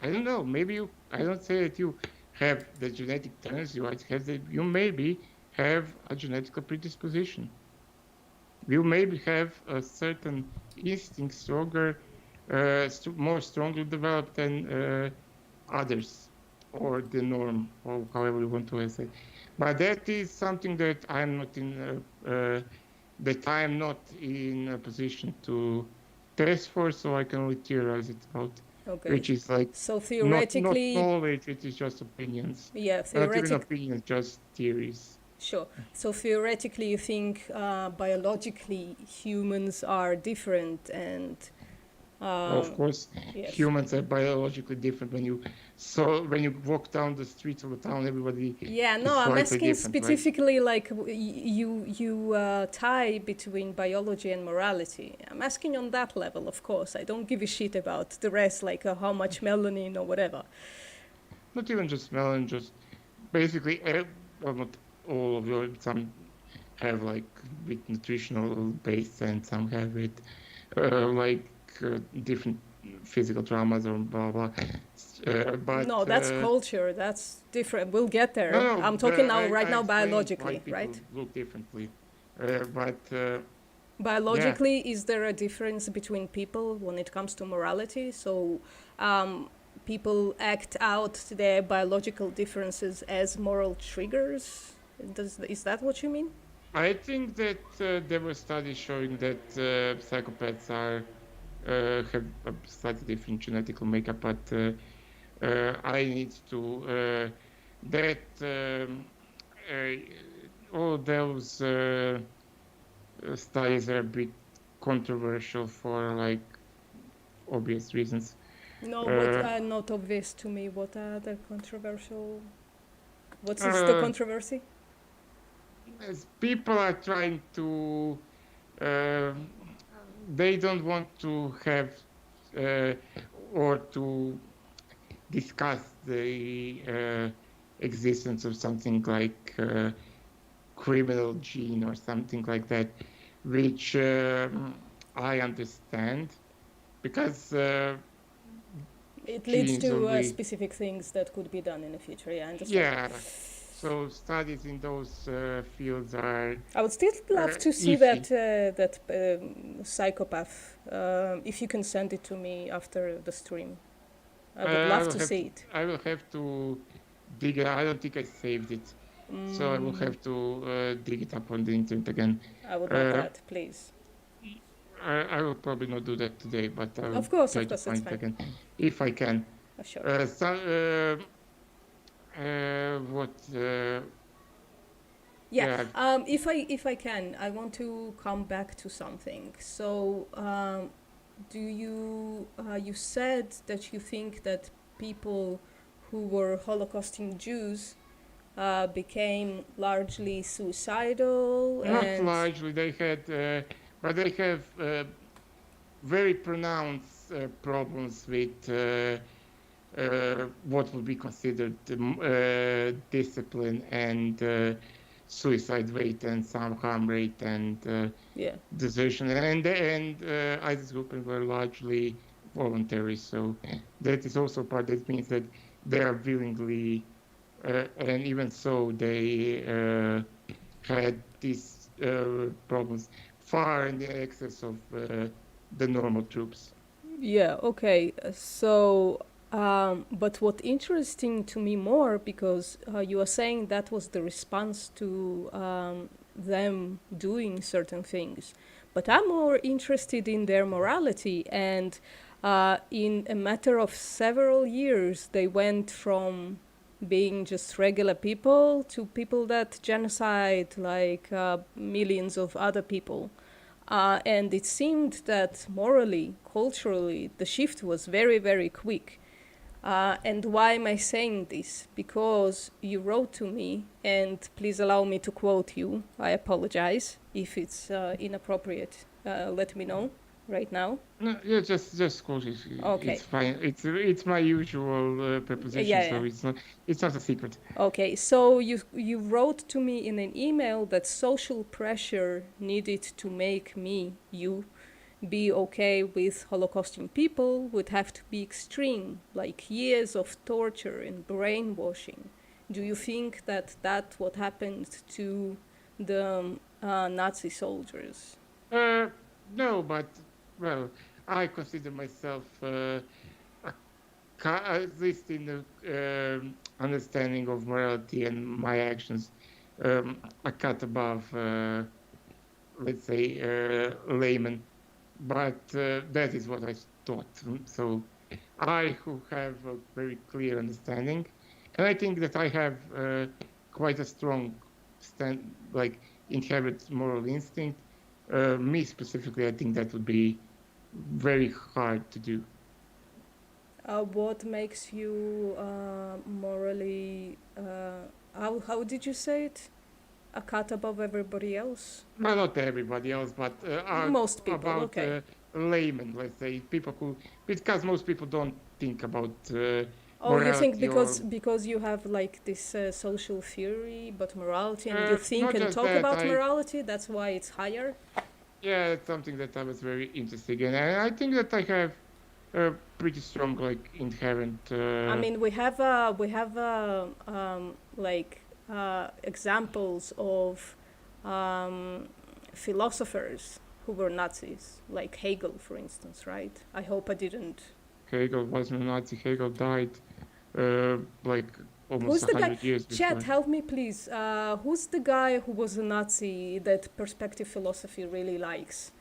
S2: I don't know. Maybe you. I don't say that you have the genetic tendency. You might have that. You maybe have a genetical predisposition. You maybe have a certain instinct stronger, more strongly developed than others, or the norm, or however you want to say. But that is something that I'm not in. That I'm not in a position to test for, so I can only theorize it about,
S1: Okay,
S2: which is like
S1: so
S2: not
S1: theoretically,
S2: knowledge, it is just opinions.
S1: yeah,
S2: Not even opinions, just theories.
S1: sure. So theoretically, you think biologically humans are different, and
S2: Of course,
S1: Yes.
S2: humans are biologically different. When you walk down the streets of a town, everybody
S1: Yeah,
S2: is
S1: no, I'm
S2: slightly
S1: asking
S2: different, right?
S1: specifically like you tie between biology and morality. I'm asking on that level, of course. I don't give a shit about the rest, like how much melanin or whatever.
S2: Not even just melon, just basically, well, not all of your, some have like with nutritional base and some have it like different physical traumas or blah blah. But
S1: No, that's culture. That's different. We'll get
S2: no,
S1: there.
S2: no,
S1: I'm talking now, right
S2: I
S1: now,
S2: explained why
S1: biologically, right?
S2: people look differently. But yeah,
S1: Biologically, is there a difference between people when it comes to morality? So, um, people act out their biological differences as moral triggers? Is that what you mean?
S2: I think that there were studies showing that psychopaths are have a slightly different genetical makeup, but I need to that all those studies are a bit controversial for like obvious reasons.
S1: No, what
S2: Uh,
S1: are not obvious to me? What are the controversial? What is the
S2: uh,
S1: controversy?
S2: as people are trying to, uh, they don't want to have uh, or to discuss the existence of something like criminal gene or something like that, which I understand because
S1: It leads
S2: genes
S1: to
S2: only,
S1: specific things that could be done in the future. Yeah, I understand.
S2: yeah. So studies in those fields are
S1: I would still love to see
S2: iffy.
S1: that psychopath. If you can send it to me after the stream, I would love to see it.
S2: I will have to dig it. I don't think I saved it, so I will have to dig it up on the internet again.
S1: I would love
S2: Uh,
S1: that, please.
S2: I will probably not do that today, but I will try
S1: Of
S2: to
S1: course, it's
S2: find it
S1: fine.
S2: again if I can.
S1: Sure.
S2: What?
S1: Yeah.
S2: Yeah,
S1: If I can, I want to come back to something. So, do you you said that you think that people who were Holocausting Jews became largely suicidal
S2: not
S1: and
S2: largely. They had, but they have very pronounced problems with what would be considered discipline and suicide rate and some harm rate and
S1: yeah.
S2: desertion. And ISIS groups were largely voluntary. So that is also part. That means that they are willingly, and even so, they had these problems far in the excess of the normal troops.
S1: Yeah, okay. So, but what interesting to me more, because you are saying that was the response to them doing certain things, but I'm more interested in their morality. And in a matter of several years, they went from being just regular people to people that genocide like millions of other people. And it seemed that morally, culturally, the shift was very, very quick. And why am I saying this? Because you wrote to me, and please allow me to quote you. I apologize if it's inappropriate. Let me know right now.
S2: No, yeah, just quote it.
S1: Okay.
S2: It's fine. It's my usual
S1: Yeah,
S2: preposition,
S1: yeah.
S2: so it's not a secret.
S1: Okay, so you wrote to me in an email that social pressure needed to make me, you, be okay with Holocausting people would have to be extreme, like years of torture and brainwashing. Do you think that that's what happened to the Nazi soldiers?
S2: Uh, no, but well, I consider myself at least in the understanding of morality and my actions, a cut above, let's say, layman. But that is what I thought. So I who have a very clear understanding, and I think that I have quite a strong like inherent moral instinct. Me specifically, I think that would be very hard to do.
S1: What makes you morally, how did you say it? A cut above everybody else?
S2: Well, not everybody else, but
S1: Most people,
S2: about
S1: okay.
S2: laymen, let's say, people who, because most people don't think about
S1: Oh, you think
S2: morality or
S1: because you have like this social theory about morality, and you think
S2: not
S1: and
S2: just
S1: talk
S2: that.
S1: about morality, that's why it's higher?
S2: Yeah, it's something that I was very interested in, and I think that I have a pretty strong, like, inherent.
S1: I mean, we have like examples of philosophers who were Nazis, like Hegel, for instance, right? I hope I didn't.
S2: Hegel wasn't a Nazi. Hegel died like almost
S1: Who's the guy?
S2: 100 years
S1: Chat,
S2: before.
S1: help me, please. Who's the guy who was a Nazi that perspective philosophy really likes?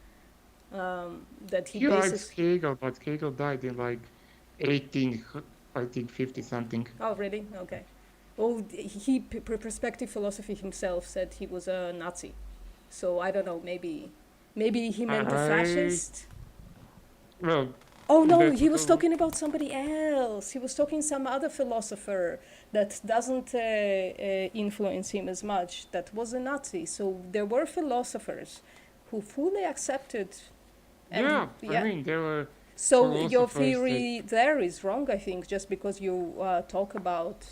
S1: That he
S2: He likes
S1: bases.
S2: Hegel, but Hegel died in like 18, I think 50 something.
S1: Oh, really? Okay. Well, he perspective philosophy himself said he was a Nazi. So I don't know. Maybe he meant a
S2: I
S1: fascist.
S2: well,
S1: Oh no,
S2: that's
S1: he was talking about somebody else. He was talking some other philosopher that doesn't influence him as much. That was a Nazi. So there were philosophers who fully accepted, and
S2: yeah. I
S1: yeah.
S2: mean, there were
S1: So your
S2: philosophers that
S1: theory there is wrong, I think, just because you talk about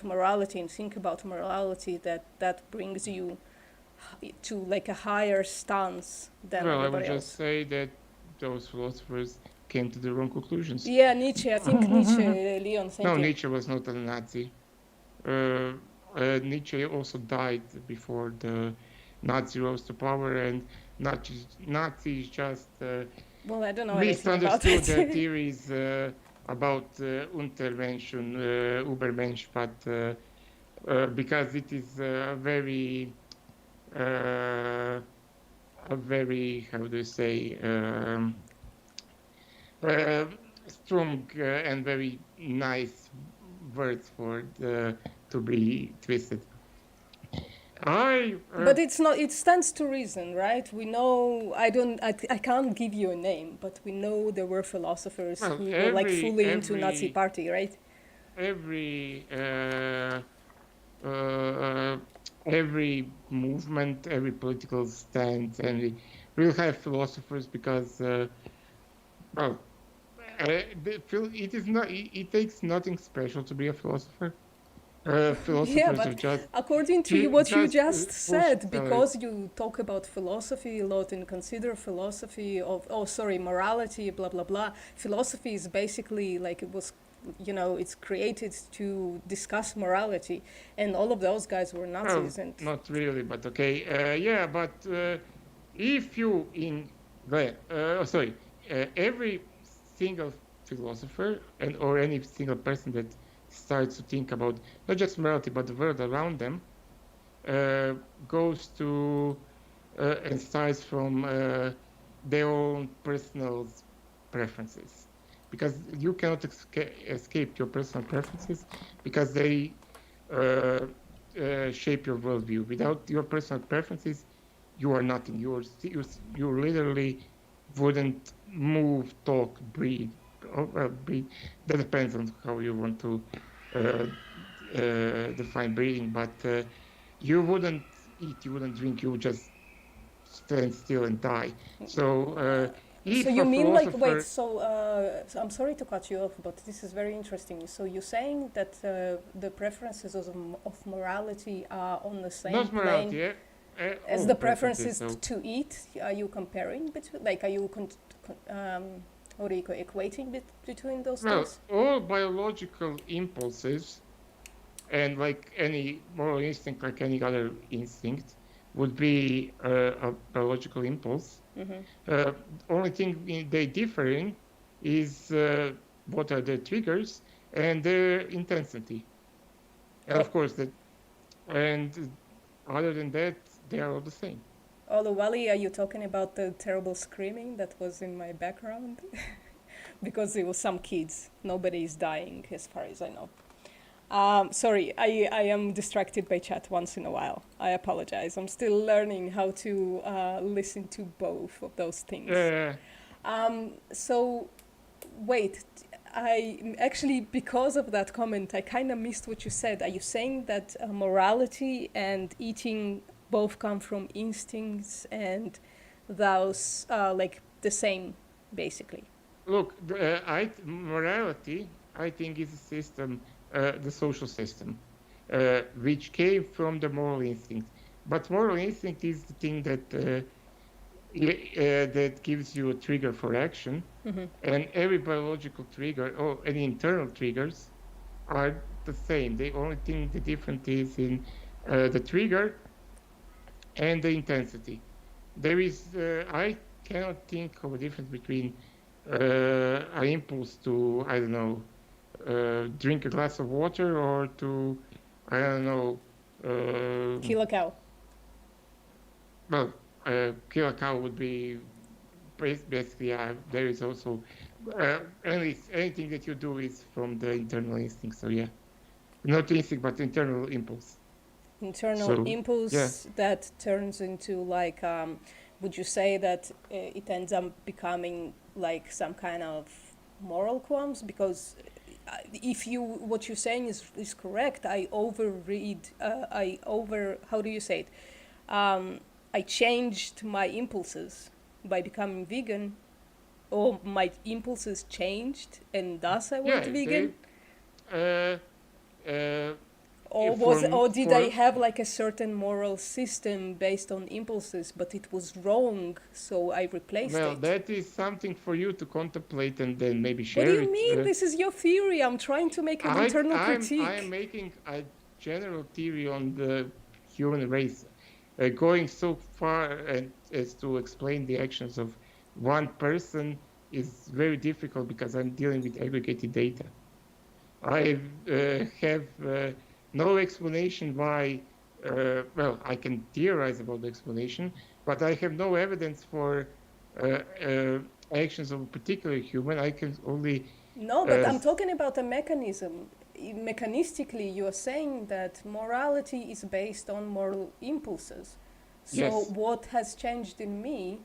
S1: morality and think about morality, that brings you to like a higher stance than
S2: well, I would
S1: everybody
S2: just
S1: else.
S2: say that those philosophers came to the wrong conclusions.
S1: Yeah, Nietzsche. I think Nietzsche, Leon. Thank
S2: No,
S1: you.
S2: Nietzsche was not a Nazi. Uh, Nietzsche also died before the Nazi rose to power, and Nazis just
S1: Well, I don't know anything about
S2: misunderstood the
S1: it.
S2: theories about Untermensch, Übermensch, but because it is uh, a very, how do you say, uh, strong and very nice words for to be twisted. I
S1: But it's not. It stands to reason, right? We know. I don't. I can't give you a name, but we know there were philosophers
S2: well
S1: who were like fully into Nazi
S2: every
S1: party, right?
S2: every uh, every movement, every political stance, and we will have philosophers because well, it is not. It takes nothing special to be a philosopher.
S1: Yeah,
S2: Philosophers
S1: but
S2: have just
S1: according to you, what you
S2: just
S1: just
S2: bullshit
S1: said,
S2: sellers.
S1: because you talk about philosophy a lot and consider philosophy of, oh, sorry, morality, blah, blah, blah. Philosophy is basically like it was, it's created to discuss morality. And all of those guys were
S2: Well,
S1: Nazis. And
S2: not really, but okay. Yeah, but if you in the sorry, every single philosopher and or any single person that starts to think about not just morality but the world around them uh, goes to and starts from their own personal preferences, because you cannot escape your personal preferences because they uh, shape your worldview. Without your personal preferences, you are nothing. You literally wouldn't move, talk, breathe. Well, breathe. That depends on how you want to uh, define breathing. But you wouldn't eat, you wouldn't drink, you would just stand still and die. So
S1: so
S2: if
S1: you
S2: a
S1: mean like, wait,
S2: philosopher,
S1: so I'm sorry to cut you off, but this is very interesting. So you're saying that the preferences of morality are on the same
S2: not
S1: plane
S2: morality,
S1: as
S2: all
S1: the
S2: preferences.
S1: preferences
S2: So
S1: to eat? Are you comparing between, like, are you what do you call equating between those
S2: well,
S1: things?
S2: all biological impulses and like any moral instinct, like any other instinct, would be a biological impulse.
S1: Mm-hmm.
S2: Uh, only thing they differ in is what are the triggers and their intensity. And
S1: Oh,
S2: of course, and other than that, they are all the same.
S1: Olawali, are you talking about the terrible screaming that was in my background? Because it was some kids. Nobody is dying, as far as I know. Sorry, I am distracted by chat once in a while. I apologize. I'm still learning how to listen to both of those things.
S2: Uh,
S1: So, wait, I actually, because of that comment, I kind of missed what you said. Are you saying that morality and eating both come from instincts and those like the same, basically?
S2: Look, morality, I think, is a system, the social system, which came from the moral instinct. But moral instinct is the thing that gives you a trigger for action, and every biological trigger or any internal triggers are the same. The only thing the difference is in the trigger and the intensity. There is, I cannot think of a difference between an impulse to, I don't know, drink a glass of water or to, I don't know,
S1: Kill a cow.
S2: well, kill a cow would be basically, there is also, anything that you do is from the internal instinct. So, yeah, not instinct, but internal impulse.
S1: Internal
S2: So, yeah.
S1: impulse that turns into like would you say that it ends up becoming like some kind of moral qualms? Because if you what you're saying is correct, I overread, I over, how do you say it, I changed my impulses by becoming vegan, or my impulses changed and thus I went
S2: Yeah,
S1: vegan.
S2: uh, uh,
S1: Or did I
S2: for
S1: have like a certain moral system based on impulses, but it was wrong, so I replaced
S2: well,
S1: it?
S2: that is something for you to contemplate and then maybe
S1: What do
S2: share
S1: you
S2: it.
S1: mean? This is your theory. I'm trying to make an internal
S2: I am
S1: critique.
S2: making a general theory on the human race, going so far as to explain the actions of one person is very difficult because I'm dealing with aggregated data. I have no explanation why. Well, I can theorize about the explanation, but I have no evidence for actions of a particular human. I can only.
S1: No, but
S2: Uh,
S1: I'm talking about a mechanism. Mechanistically, you are saying that morality is based on moral impulses. So,
S2: yes.
S1: what has changed in me?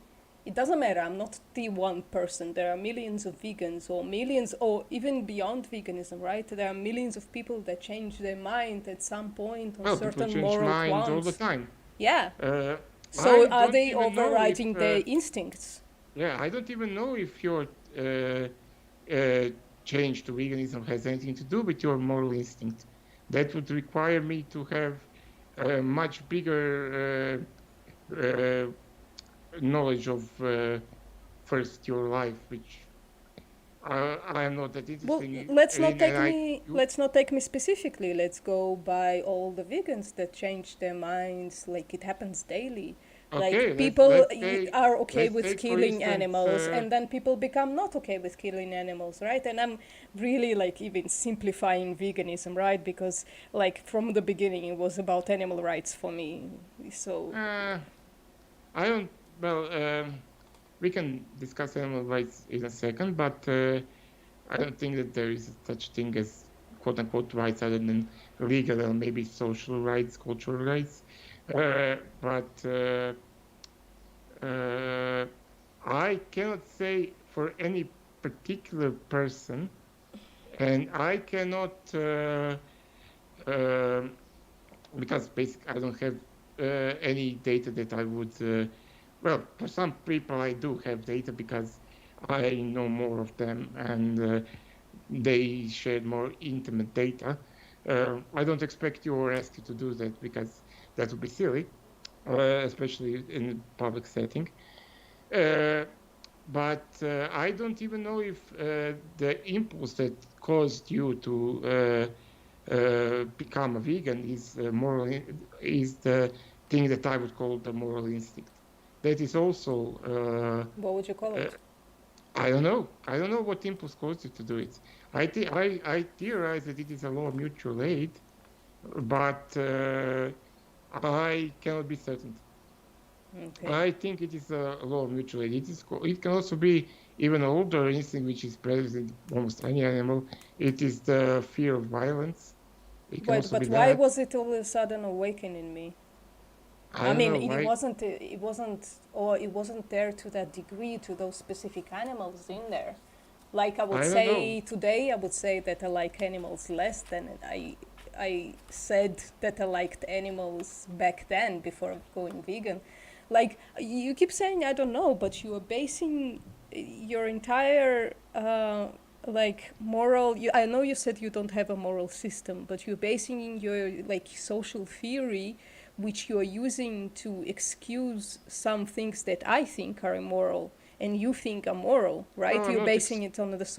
S1: It doesn't matter, I'm not the one person. There are millions of vegans, or millions, or even beyond veganism, right? There are millions of people that change their mind at some point on
S2: Well, people
S1: certain
S2: change
S1: moral
S2: minds all the
S1: qualms.
S2: time.
S1: Yeah.
S2: Uh,
S1: So,
S2: I
S1: are
S2: don't
S1: they
S2: even know if.
S1: overriding their instincts?
S2: Yeah, I don't even know if your uh, uh, change to veganism has anything to do with your moral instinct. That would require me to have a much bigger knowledge of first your life, which I am not that
S1: Well,
S2: interested
S1: let's not
S2: in, and
S1: take me.
S2: you,
S1: Let's not take me specifically. Let's go by all the vegans that change their minds. Like it happens daily.
S2: okay,
S1: Like people are okay
S2: let's
S1: with
S2: take for
S1: killing
S2: instance.
S1: animals, and then people become not okay with killing animals, right? And I'm really like even simplifying veganism, right? Because like from the beginning it was about animal rights for me. So
S2: Uh, I don't. Well, we can discuss animal rights in a second, but I don't think that there is such thing as quote unquote rights other than legal or maybe social rights, cultural rights. But I cannot say for any particular person, and I cannot um because basically I don't have any data that I would. Well, for some people I do have data because I know more of them and they share more intimate data. I don't expect you or ask you to do that because that would be silly, especially in a public setting. Uh, but I don't even know if the impulse that caused you to become a vegan is is the thing that I would call the moral instinct. That is also
S1: what would you call
S2: uh,
S1: it?
S2: I don't know. I don't know what impulse caused you to do it. I theorize that it is a law of mutual aid, but I cannot be certain.
S1: Okay.
S2: I think it is a law of mutual aid. It can also be even older instinct which is present in almost any animal. It is the fear of violence. It can
S1: But
S2: also be
S1: why
S2: that.
S1: was it all of a sudden awakening me?
S2: I
S1: I
S2: don't
S1: mean,
S2: know why.
S1: it wasn't there to that degree to those specific animals in there. Like I would
S2: I don't know.
S1: say today, I would say that I like animals less than I said that I liked animals back then before going vegan. Like you keep saying I don't know, but you are basing your entire like moral. I know you said you don't have a moral system, but you're basing your like social theory, which you are using to excuse some things that I think are immoral and you think are moral,
S2: No,
S1: right?
S2: I'm
S1: You're
S2: not.
S1: basing it on this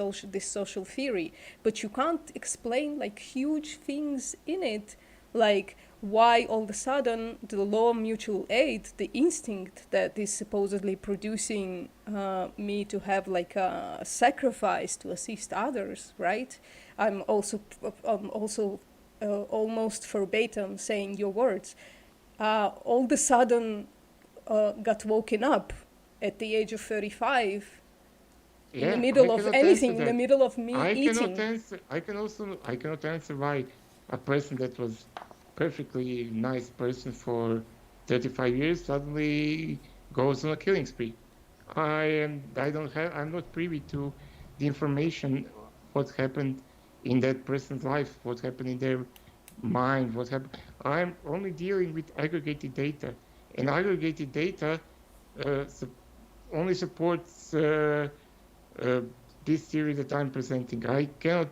S1: social theory, but you can't explain like huge things in it, like why all of a sudden the law of mutual aid, the instinct that is supposedly producing me to have like a sacrifice to assist others, right? I'm also almost verbatim saying your words. All of a sudden got woken up at the age of 35 in the
S2: Yeah, I
S1: middle of
S2: cannot answer
S1: anything, in the
S2: that.
S1: middle of me
S2: I cannot
S1: eating.
S2: answer. I cannot answer why a person that was perfectly nice person for 35 years suddenly goes on a killing spree. I'm not privy to the information, what happened in that person's life, what happened in their mind, what happened. I'm only dealing with aggregated data, and aggregated data uh, su- only supports uh, this theory that I'm presenting. I cannot.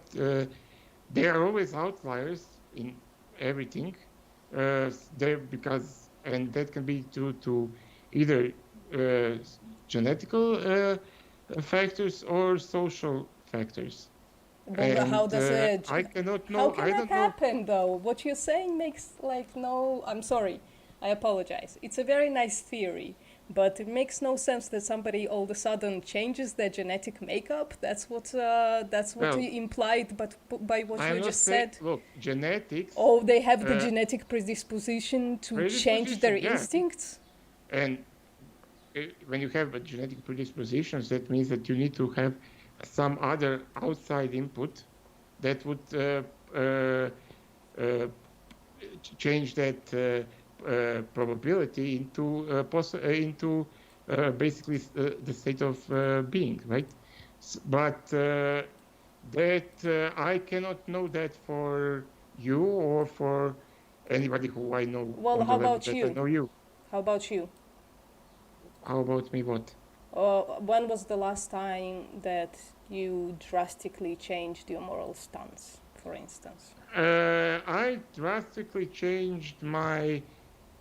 S2: There are always outliers in everything. There because and that can be due to either uh, genetical factors or social factors.
S1: Well, how
S2: And
S1: does it?
S2: I cannot
S1: How
S2: know.
S1: can
S2: I
S1: that
S2: don't know.
S1: happen, though? What you're saying makes like no. I'm sorry. I apologize. It's a very nice theory, but it makes no sense that somebody all of a sudden changes their genetic makeup. That's what
S2: Well,
S1: implied, but by what
S2: I'm
S1: you
S2: not
S1: just
S2: saying.
S1: said.
S2: Look, genetics,
S1: Oh, they have the
S2: uh,
S1: genetic predisposition to change their
S2: predisposition. Yeah,
S1: instincts.
S2: and when you have a genetic predispositions, that means that you need to have some other outside input that would uh, uh, change that probability into basically the state of being, right? But that I cannot know that for you or for anybody who I know
S1: Well,
S2: on the
S1: how
S2: level
S1: about
S2: that I
S1: you?
S2: know you.
S1: How about you?
S2: How about me? What?
S1: When was the last time that you drastically changed your moral stance, for instance?
S2: I drastically changed my.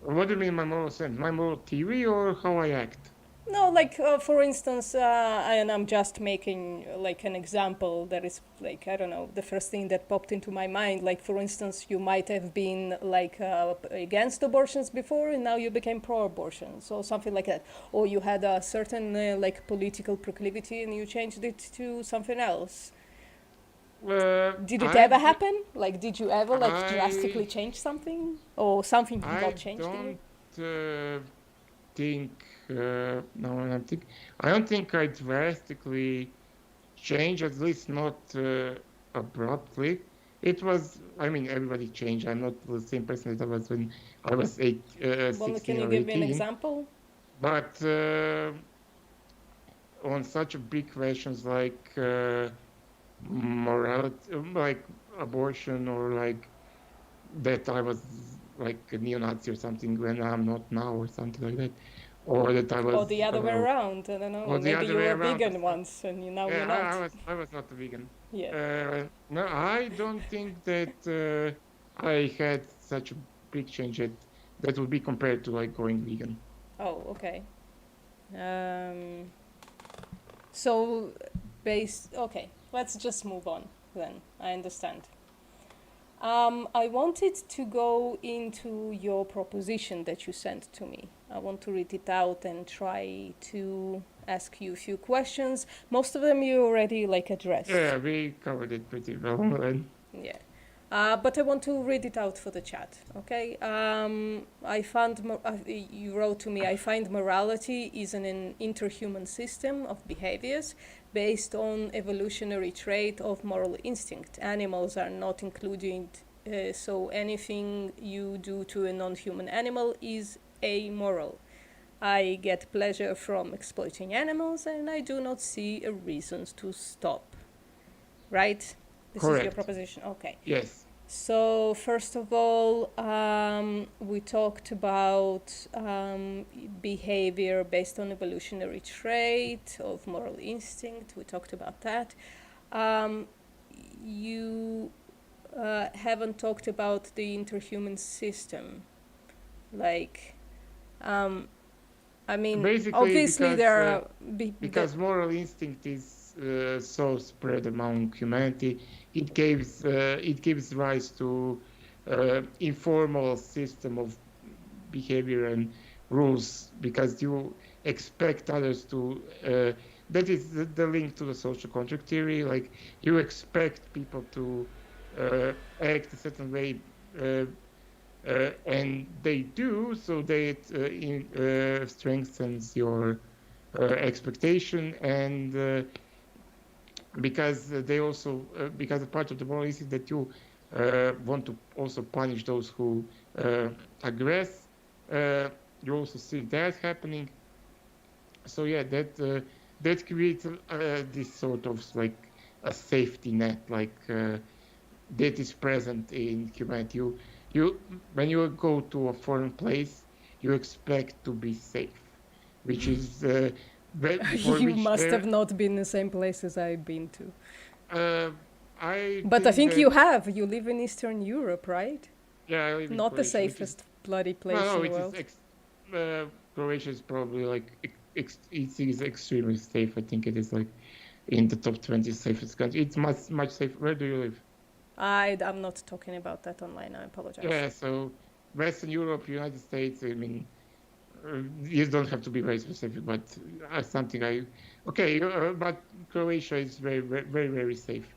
S2: What do you mean, my moral sense? My moral theory or how I act?
S1: No, like for instance, and I'm just making like an example that is like I don't know the first thing that popped into my mind. Like for instance, you might have been like against abortions before, and now you became pro-abortion, so something like that. Or you had a certain like political proclivity, and you changed it to something else.
S2: Uh,
S1: Did it ever
S2: I,
S1: happen? Like, did you ever like
S2: I,
S1: drastically change something, or something got
S2: I
S1: changed in you?
S2: don't think. No, I don't think I drastically changed. At least not abruptly. It was. I mean, everybody changed. I'm not the same person that I was when I was
S1: Well, can
S2: 16
S1: you
S2: or
S1: give me an
S2: 18.
S1: example?
S2: But on such big questions like morality, like abortion, or like that I was like a neo-Nazi or something when I'm not now, or something like that, or that I
S1: Or the
S2: was,
S1: other way around? I don't know.
S2: or the
S1: Maybe
S2: other
S1: you
S2: way
S1: were
S2: around.
S1: vegan once, and now
S2: Yeah,
S1: you're not.
S2: I was not a vegan.
S1: Yeah.
S2: No, I don't think that I had such a big change that would be compared to like going vegan.
S1: Oh, okay. Um, so, Okay, let's just move on then. I understand. I wanted to go into your proposition that you sent to me. I want to read it out and try to ask you a few questions. Most of them you already like addressed.
S2: Yeah, we covered it pretty well. And
S1: Yeah. But I want to read it out for the chat, okay? You wrote to me, I find morality is an interhuman system of behaviors based on evolutionary trait of moral instinct. Animals are not So anything you do to a non-human animal is amoral. I get pleasure from exploiting animals, and I do not see a reasons to stop. Right? This is your
S2: Correct.
S1: proposition. Okay.
S2: Yes.
S1: So first of all, we talked about behavior based on evolutionary trait of moral instinct. We talked about that. You haven't talked about the interhuman system. Like, I mean,
S2: Basically,
S1: obviously there are
S2: because moral instinct is so spread among humanity, it gives rise to informal system of behavior and rules because you expect others to. That is the link to the social contract theory. Like you expect people to act a certain way. And they do, so that strengthens your expectation, and because they also because a part of the moral is that you want to also punish those who aggress. You also see that happening. So yeah, that creates this sort of like a safety net, like that is present in humanity. You when you go to a foreign place, you expect to be safe, which is for
S1: you
S2: which
S1: must
S2: there.
S1: have not been in the same places I've been to.
S2: I
S1: But I think
S2: that
S1: you have. You live in Eastern Europe, right?
S2: yeah, I live in
S1: Not the
S2: Croatia, which is
S1: safest bloody place
S2: no,
S1: in the
S2: it is
S1: world.
S2: Croatia is probably like it is extremely safe. I think it is like in the top 20 safest country. It's much safer. Where do you live?
S1: I'm not talking about that online. I apologize.
S2: Yeah, so Western Europe, United States. I mean, you don't have to be very specific, but something but Croatia is very, very, very, very safe.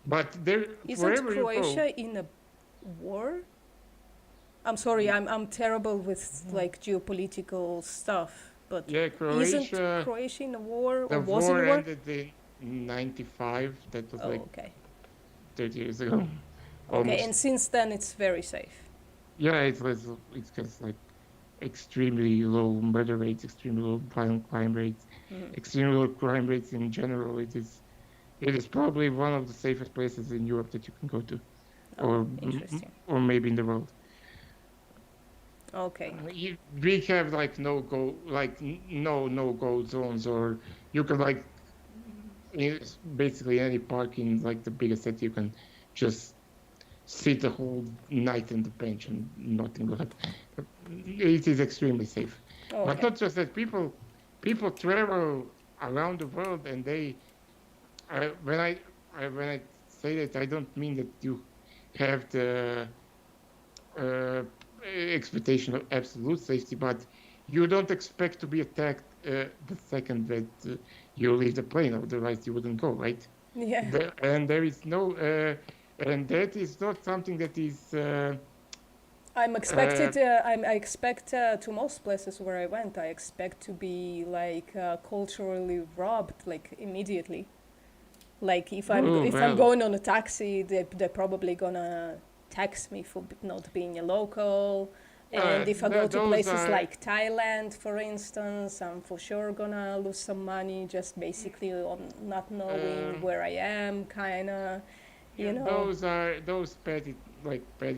S2: But there,
S1: Isn't
S2: wherever you go,
S1: Croatia in a war? I'm sorry, I'm terrible with like geopolitical stuff, but
S2: yeah,
S1: isn't
S2: Croatia,
S1: Croatia in a war
S2: the
S1: or was in a
S2: war
S1: war?
S2: ended in '95. That was
S1: Oh,
S2: like
S1: okay.
S2: 30 years ago,
S1: Okay, and
S2: almost.
S1: since then it's very safe.
S2: Yeah, it's just like extremely low murder rates, extremely low violent crime rates, extremely low crime rates in general. It is probably one of the safest places in Europe that you can go to,
S1: Oh,
S2: or
S1: interesting.
S2: or maybe in the world.
S1: Okay.
S2: We have like no go zones, or you can like basically any park in like the biggest city you can just sit the whole night in the bench and nothing will happen. It is extremely safe. But
S1: Okay.
S2: not just that, people travel around the world, and they when I say that, I don't mean that you have the uh, expectation of absolute safety, but you don't expect to be attacked the second that you leave the plane, otherwise you wouldn't go, right?
S1: Yeah.
S2: And there is no, and that is not something that is.
S1: I expect to most places where I went, I expect to be like culturally robbed like immediately. Like
S2: Oh
S1: if I'm
S2: well,
S1: going on a taxi, they're probably gonna tax me for not being a local. And if I go to
S2: those
S1: places
S2: are
S1: like Thailand, for instance, I'm for sure gonna lose some money just basically on not knowing
S2: um,
S1: where I am, kinda,
S2: yeah,
S1: you know.
S2: those petty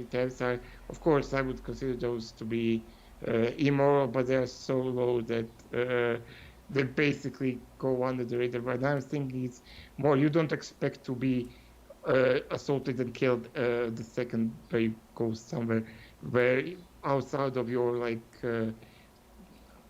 S2: thefts are, of course, I would consider those to be immoral, but they are so low that they basically go under the radar. But I'm thinking it's more you don't expect to be assaulted and killed the second they go somewhere where outside of your like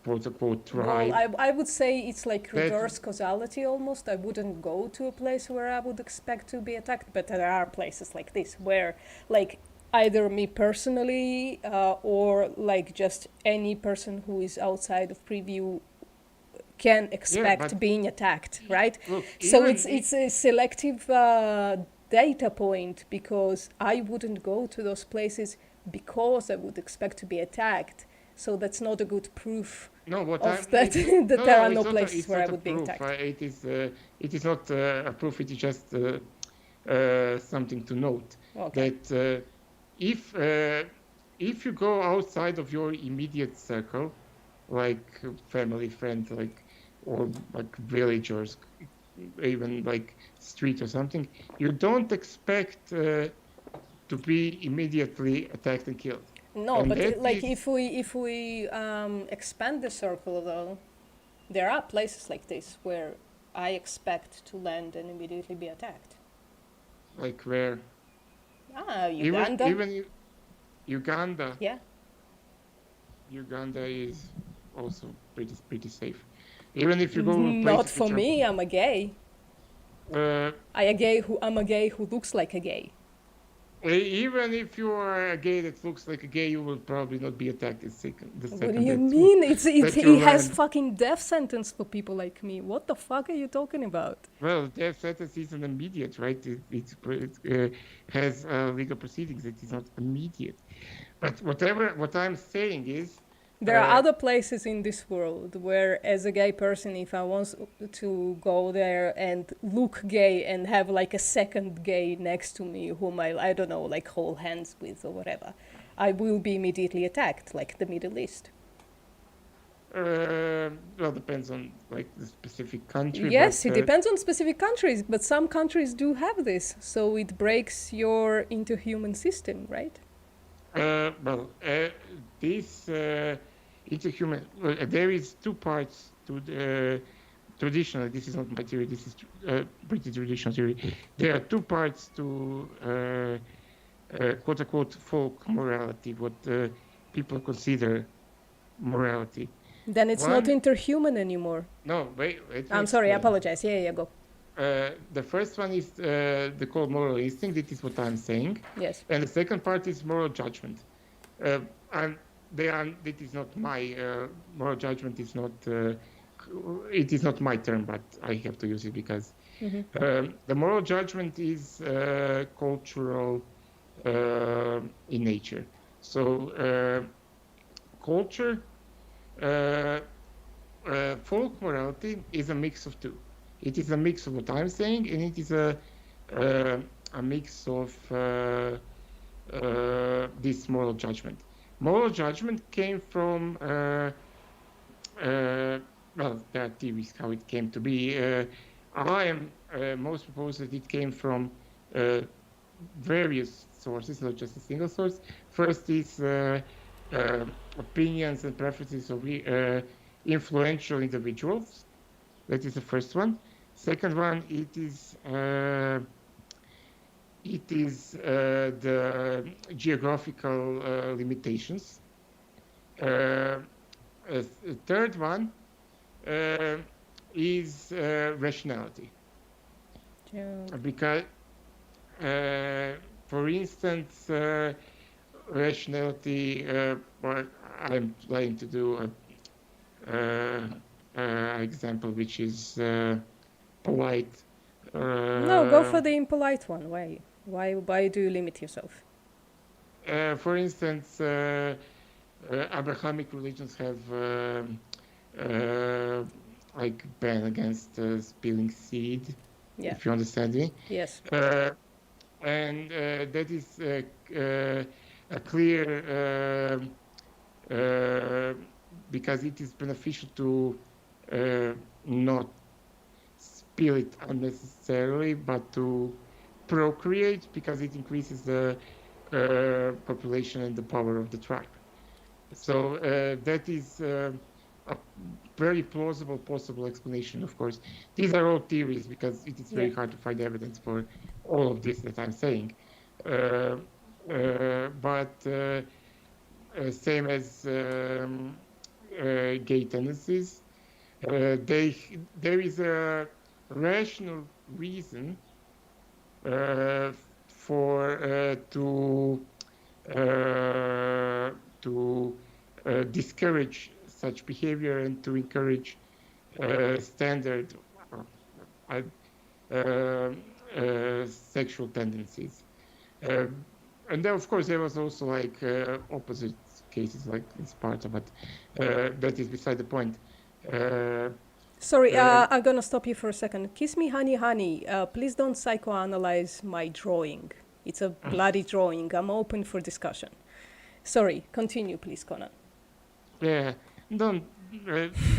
S2: quote unquote
S1: Well,
S2: tribe.
S1: I would say it's like
S2: That
S1: reverse causality almost. I wouldn't go to a place where I would expect to be attacked, but there are places like this where, like, either me personally or like just any person who is outside of preview can
S2: yeah,
S1: expect
S2: but
S1: being attacked, right?
S2: look,
S1: So
S2: even
S1: it's a selective data point because I wouldn't go to those places because I would expect to be attacked. So that's not a good proof
S2: no, what I'm
S1: of that that
S2: no,
S1: there
S2: no,
S1: are no places
S2: it's
S1: where I
S2: not a
S1: would be
S2: proof.
S1: attacked.
S2: It is not a proof. It is just something to note
S1: Okay.
S2: that if if you go outside of your immediate circle, like family, friends, like or like villagers, even like street or something, you don't expect to be immediately attacked and killed.
S1: No,
S2: And
S1: but
S2: that
S1: like
S2: is
S1: if we expand the circle though, there are places like this where I expect to land and immediately be attacked.
S2: like where
S1: Ah,
S2: even
S1: Uganda.
S2: even Uganda,
S1: Yeah.
S2: Uganda is also pretty safe. Even if you go to
S1: Not
S2: places
S1: for
S2: which are
S1: me. I'm a gay.
S2: uh,
S1: I'm a gay who looks like a gay.
S2: even if you are a gay that looks like a gay, you will probably not be attacked the
S1: What do
S2: second
S1: you
S2: that you
S1: mean?
S2: that you
S1: It has
S2: land.
S1: fucking death sentence for people like me. What the fuck are you talking about?
S2: Well, death sentence is an immediate, right? It has legal proceedings. It is not immediate. But what I'm saying is,
S1: There are
S2: uh,
S1: other places in this world where, as a gay person, if I want to go there and look gay and have like a second gay next to me, whom I don't know, like hold hands with or whatever, I will be immediately attacked, like the Middle East.
S2: well, depends on like the specific country, but
S1: Yes, it depends on specific countries, but some countries do have this, so it breaks your interhuman system, right?
S2: well, this interhuman, there is two parts to the traditionally. This is not my theory. This is pretty traditional theory. There are two parts to quote unquote folk morality, what people consider morality.
S1: Then it's not
S2: One,
S1: interhuman anymore.
S2: no, wait, let me
S1: I'm sorry, I
S2: explain.
S1: apologize. Yeah, go.
S2: The first one is the called moral instinct. That is what I'm saying,
S1: Yes.
S2: and the second part is moral judgment. And they are. It is not my moral judgment. Is not. It is not my term, but I have to use it because the moral judgment is cultural in nature. So culture, uh, folk morality is a mix of two. It is a mix of what I'm saying, and it is a mix of this moral judgment. Moral judgment came from well, there are theories how it came to be. I am most propose that it came from various sources, not just a single source. First is opinions and preferences of influential individuals. That is the first one. Second one, it is the geographical limitations. A third one is rationality, because, for instance, rationality. What I'm trying to do example which is polite.
S1: No, go for the impolite one. Why? Why do you limit yourself?
S2: For instance, Abrahamic religions have like ban against spilling seed,
S1: Yeah.
S2: if you understand me.
S1: Yes.
S2: And that is a clear because it is beneficial to not spill it unnecessarily, but to procreate because it increases the population and the power of the tribe. So that is a very plausible possible explanation, of course. These are all theories because it is very hard to find evidence for all of this that I'm saying. But same as gay tendencies, there is a rational reason for to discourage such behavior and to encourage standard sexual tendencies. And then, of course, there was also like opposite cases like in Sparta, but that is beside the point.
S1: Sorry, I'm gonna stop you for a second. Kiss me, honey, honey. Please don't psychoanalyze my drawing. It's a bloody drawing. I'm open for discussion. Sorry, continue, please, Connann.
S2: Yeah, don't.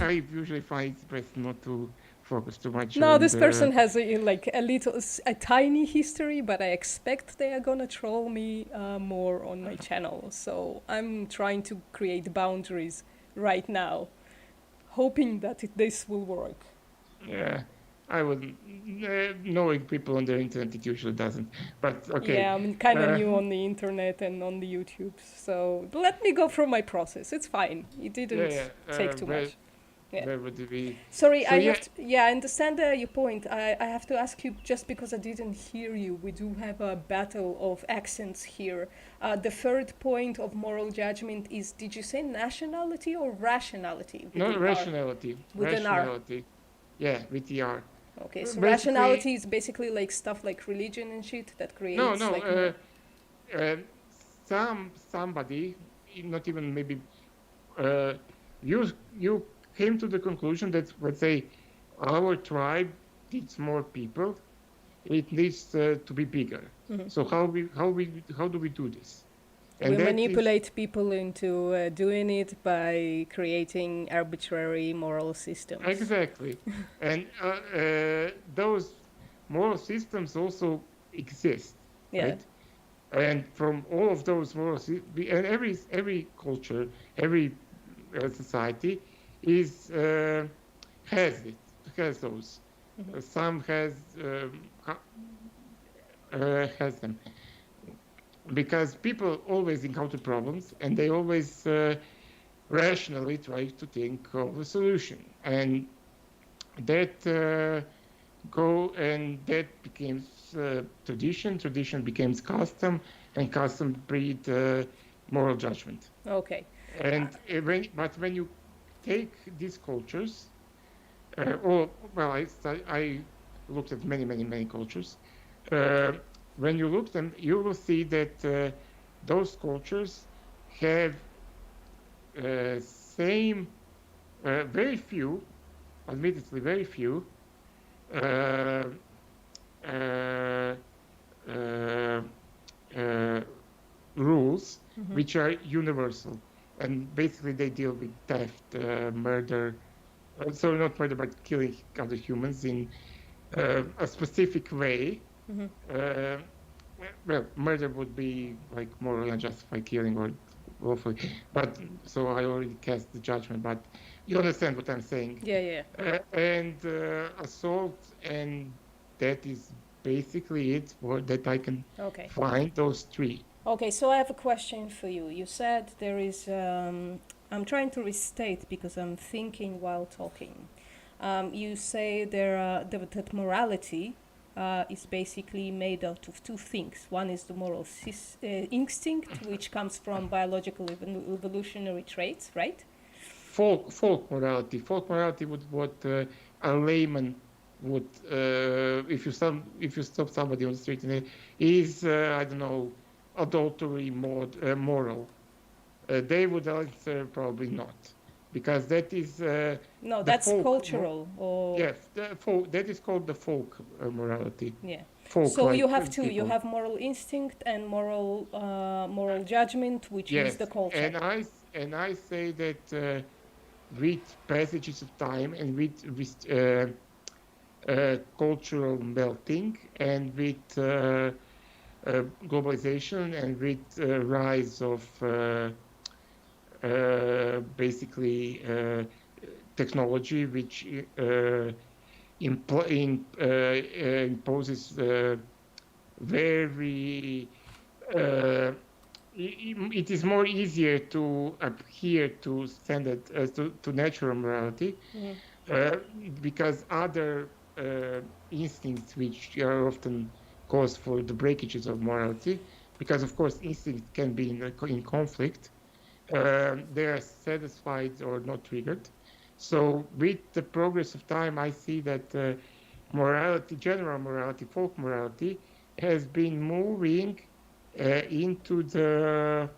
S2: I usually find it best not to focus too much
S1: No,
S2: on
S1: this
S2: the.
S1: person has a tiny history, but I expect they are gonna troll me more on my channel. So I'm trying to create boundaries right now, hoping that this will work.
S2: Yeah, I wouldn't. Knowing people on the internet, it usually doesn't. But okay.
S1: Yeah, I'm kind of
S2: Uh,
S1: new on the internet and on the YouTube, so let me go through my process. It's fine. It
S2: yeah,
S1: didn't
S2: yeah.
S1: take too
S2: Where
S1: much. Yeah.
S2: where would we?
S1: Sorry,
S2: So
S1: I
S2: yeah,
S1: have to. Yeah, I understand your point. I have to ask you just because I didn't hear you. We do have a battle of accents here. The third point of moral judgment is: did you say nationality or rationality with
S2: no
S1: an R?
S2: rationality,
S1: With an R.
S2: rationality. Yeah, with the R.
S1: Okay, so
S2: Basically,
S1: rationality is basically like stuff like religion and shit that
S2: no,
S1: creates
S2: no.
S1: like more.
S2: Uh, somebody, not even maybe. Uh, you came to the conclusion that, let's say, our tribe needs more people. It needs to be bigger.
S1: Mhm.
S2: So how do we do this?
S1: We
S2: And that is
S1: manipulate people into doing it by creating arbitrary moral systems.
S2: exactly, and those moral systems also exist,
S1: Yeah.
S2: right? And from all of those moral and every culture, every society is has it has those. Some has them because people always encounter problems and they always rationally try to think of a solution, and that that becomes tradition. Tradition becomes custom, and custom breed moral judgment.
S1: Okay.
S2: And when you take these cultures, or well, I looked at many cultures. Uh, when you look them, you will see that those cultures have same very few, admittedly very few uh, uh, uh, uh, rules which are universal, and basically they deal with theft, murder, so not murder but killing other humans in a specific way. Uh, well, murder would be like morally unjustified killing or lawfully, but so I already cast the judgment. But you understand what I'm saying.
S1: Yeah, yeah.
S2: And assault, and that is basically it for that I can
S1: Okay.
S2: find those three.
S1: Okay, so I have a question for you. You said there is. I'm trying to restate because I'm thinking while talking. You say that morality is basically made out of two things. One is the moral instinct, which comes from biological evolutionary traits, right?
S2: Folk morality. Folk morality would what a layman would if you stop somebody on the street and is I don't know, adultery moral. They would answer probably not, because that is
S1: No,
S2: the
S1: that's
S2: folk.
S1: cultural. Or
S2: Yes, the folk. That is called the folk morality.
S1: yeah.
S2: Folk
S1: So you
S2: like
S1: have two. You
S2: people.
S1: have moral instinct and moral judgment, which is the
S2: Yes,
S1: culture.
S2: and I say that with passages of time and with cultural melting and with globalization and with rise of basically technology, which imposes very it is more easier to adhere to standard to natural morality uh, because other instincts which are often cause for the breakages of morality, because of course instincts can be in conflict, they are satisfied or not triggered. So with the progress of time, I see that morality, general morality, folk morality, has been moving into the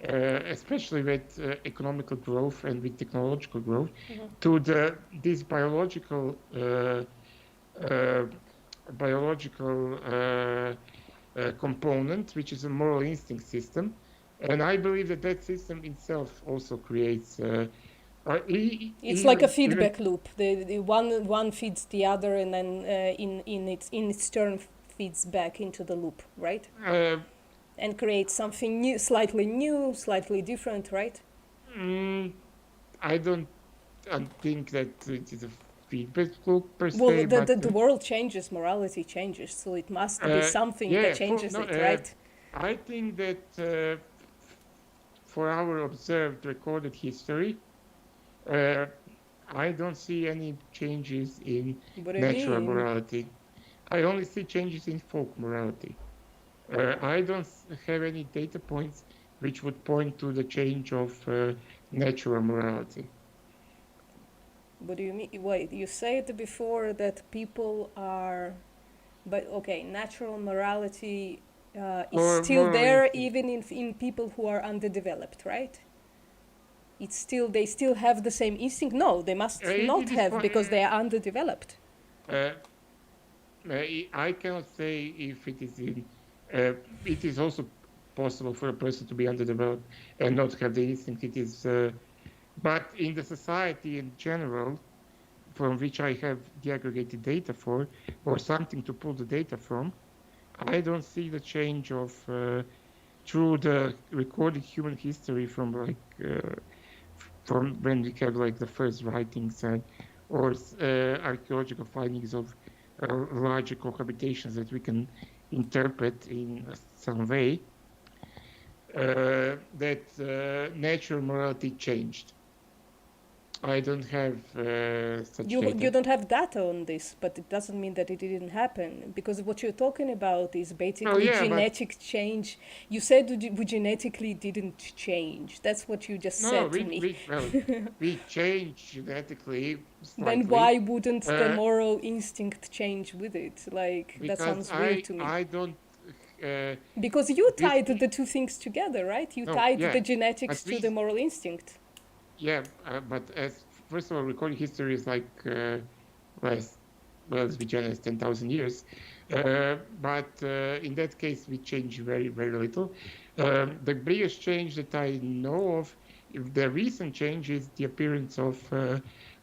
S2: especially with economical growth and with technological growth, to this biological component, which is a moral instinct system. And I believe that that system itself also creates.
S1: It's like a
S2: Even
S1: feedback loop. The one feeds the other, and then in its turn feeds back into the loop, right?
S2: uh,
S1: And creates something new, slightly different, right?
S2: mm, I don't think that it is a feedback loop per
S1: Well,
S2: se, but
S1: the world changes, morality changes, so it must be something that
S2: yeah,
S1: changes it, right?
S2: I think that for our observed recorded history, uh, I don't see any changes in
S1: What do you
S2: natural
S1: mean?
S2: morality. I only see changes in folk morality. I don't have any data points which would point to the change of natural morality.
S1: What do you mean? Wait, you said before that people are, but okay, natural morality is
S2: Or
S1: still
S2: moral
S1: there
S2: instinct.
S1: even in people who are underdeveloped, right? It's still they still have the same instinct. No, they must not
S2: It is
S1: have because they are underdeveloped.
S2: uh, I cannot say if it is in. It is also possible for a person to be underdeveloped and not have the instinct. It is, but in the society in general, from which I have the aggregated data for, or something to pull the data from, I don't see the change of through the recorded human history from from when we have like the first writings and or archaeological findings of larger cohabitations that we can interpret in some way, that natural morality changed. I don't have such
S1: You
S2: data.
S1: don't have data on this, but it doesn't mean that it didn't happen because what you're talking about is
S2: Oh
S1: basically
S2: yeah, but
S1: genetic change. You said we genetically didn't change. That's what you just
S2: no,
S1: said to me.
S2: we changed genetically
S1: Then
S2: slightly,
S1: why wouldn't the
S2: uh,
S1: moral instinct change with it? Like that
S2: because
S1: sounds weird to me.
S2: I don't uh,
S1: Because you
S2: we
S1: tied the two things together, right? You
S2: no
S1: tied
S2: yeah,
S1: the genetics
S2: but
S1: to the
S2: we
S1: moral instinct.
S2: yeah, but as first of all, recorded history is like less well as we generate 10,000 years, but in that case we change very little. The biggest change that I know of, if the recent change is the appearance of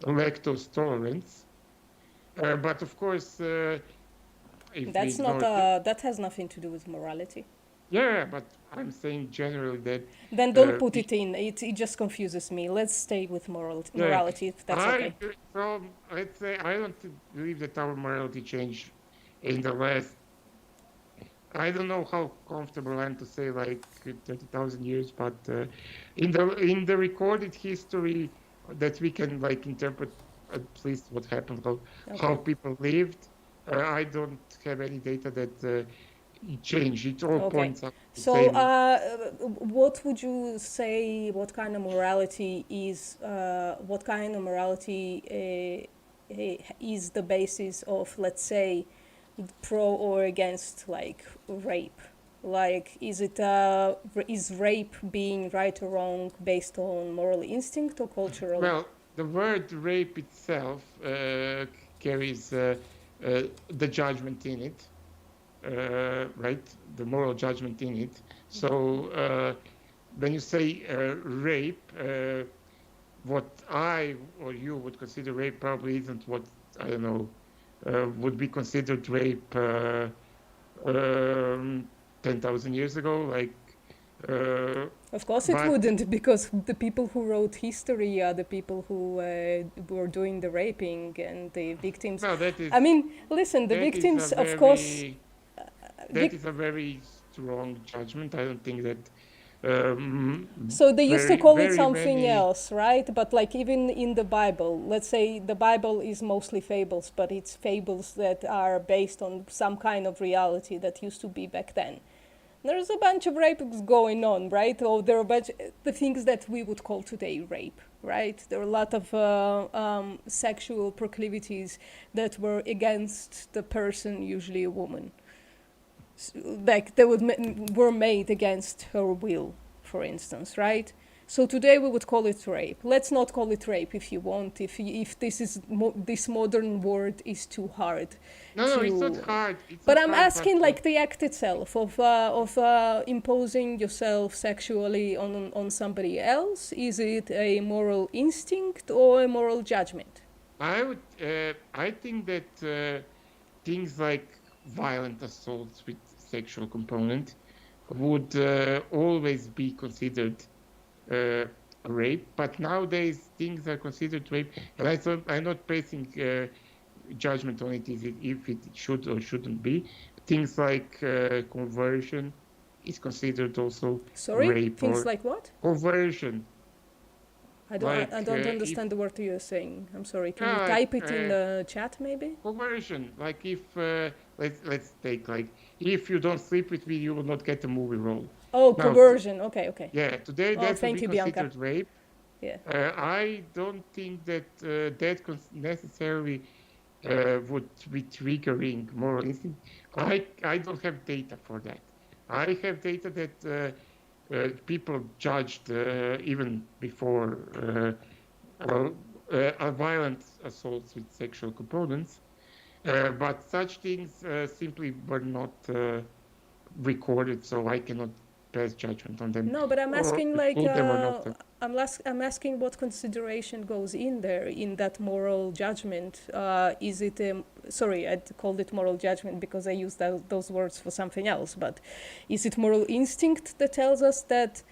S2: lactose tolerance. But of course, if we
S1: That's not
S2: ignore the,
S1: that has nothing to do with morality.
S2: yeah, but I'm saying generally that
S1: Then don't put
S2: we,
S1: it in. It just confuses me. Let's stay with
S2: yeah,
S1: morality if that's okay.
S2: from let's say I don't believe that our morality changed in the last. I don't know how comfortable I am to say like 30,000 years, but in the recorded history that we can like interpret at least what happened, how
S1: Okay.
S2: people lived, I don't have any data that it changed. It all
S1: Okay.
S2: points up to the
S1: So,
S2: same.
S1: what would you say? What kind of morality is? What kind of morality is the basis of, let's say, pro or against like rape? Like, is rape being right or wrong based on moral instinct or cultural?
S2: Well, the word rape itself carries the judgment in it, right? The moral judgment in it. So when you say rape, what I or you would consider rape probably isn't what, I don't know, would be considered rape um, 10,000 years ago. Like, uh,
S1: Of course, it
S2: but
S1: wouldn't, because the people who wrote history are the people who were doing the raping and the victims.
S2: no,
S1: I mean, listen, the
S2: that is a
S1: victims, of course,
S2: very that
S1: vic-
S2: is a very strong judgment. I don't think that
S1: so they used to call it
S2: very
S1: something
S2: many.
S1: else, right? But like even in the Bible, let's say the Bible is mostly fables, but it's fables that are based on some kind of reality that used to be back then. There's a bunch of rapes going on, right? Or there are a bunch the things that we would call today rape, right? There are a lot of sexual proclivities that were against the person, usually a woman. Like they were made against her will, for instance, right? So today we would call it rape. Let's not call it rape if you want. If this modern word is too hard.
S2: No, it's not hard. It's
S1: But
S2: not
S1: I'm
S2: hard,
S1: asking
S2: but,
S1: like the act itself of imposing yourself sexually on somebody else. Is it a moral instinct or a moral judgment?
S2: I think that things like violent assaults with sexual component would always be considered rape, but nowadays things are considered rape, and I'm not placing judgment on it, if it should or shouldn't be. Things like conversion is considered also
S1: Sorry,
S2: rape,
S1: things
S2: or
S1: like what?
S2: conversion.
S1: I
S2: Like
S1: don't understand the word you're saying. I'm sorry. Can you
S2: like
S1: type it in the chat maybe?
S2: conversion, like if let's take, like, if you don't sleep with me, you will not get a movie role.
S1: Oh,
S2: Now,
S1: conversion. Okay, okay.
S2: yeah, today
S1: Oh,
S2: that would
S1: thank
S2: be
S1: you, Bianca.
S2: considered rape.
S1: Yeah.
S2: I don't think that that necessarily would be triggering moral instinct. I don't have data for that. I have data that people judged even before violent assaults with sexual components, but such things simply were not recorded, so I cannot pass judgment on them.
S1: No, but I'm asking like
S2: Include them or not.
S1: I'm asking what consideration goes in there in that moral judgment. Is it sorry, I called it moral judgment because I used those words for something else. But is it moral instinct that tells us that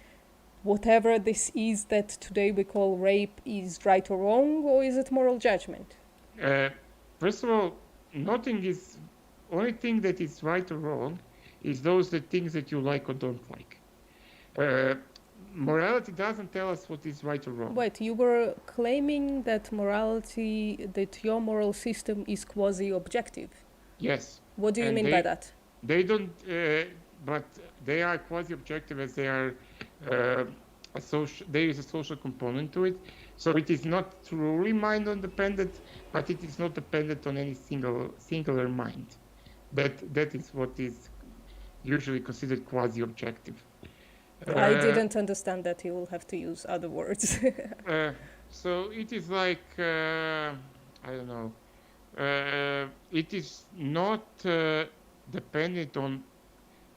S1: whatever this is that today we call rape is right or wrong, or is it moral judgment?
S2: First of all, nothing is. Only thing that is right or wrong is the things that you like or don't like. Morality doesn't tell us what is right or wrong.
S1: Wait, you were claiming that that your moral system is quasi-objective.
S2: Yes.
S1: What do you mean by that?
S2: They don't, but they are quasi-objective as they are there is a social component to it. So it is not truly mind-independent, but it is not dependent on any singular mind. That is what is usually considered quasi-objective.
S1: I didn't understand that. You will have to use other words.
S2: So it is like, I don't know, it is not dependent on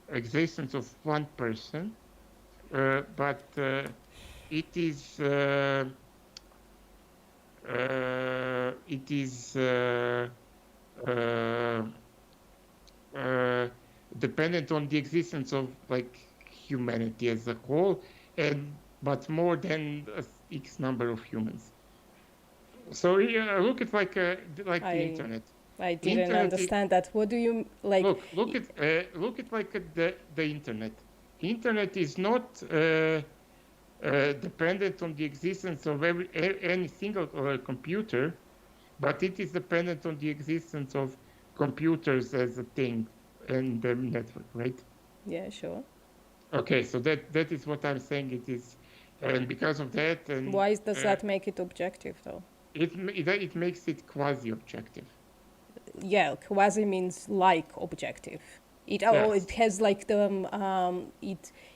S2: existence of one person, but it is dependent on the existence of, like, humanity as a whole, but more than X number of humans. So look at like the internet.
S1: I didn't understand that. What do you like?
S2: Look at like the internet. Internet is not dependent on the existence of any single computer, but it is dependent on the existence of computers as a thing in the network, right?
S1: Yeah, sure.
S2: Okay, so that is what I'm saying. It is, and because of that, and
S1: why does that make it objective, though?
S2: It makes it quasi-objective.
S1: Yeah, quasi means like objective. It has like the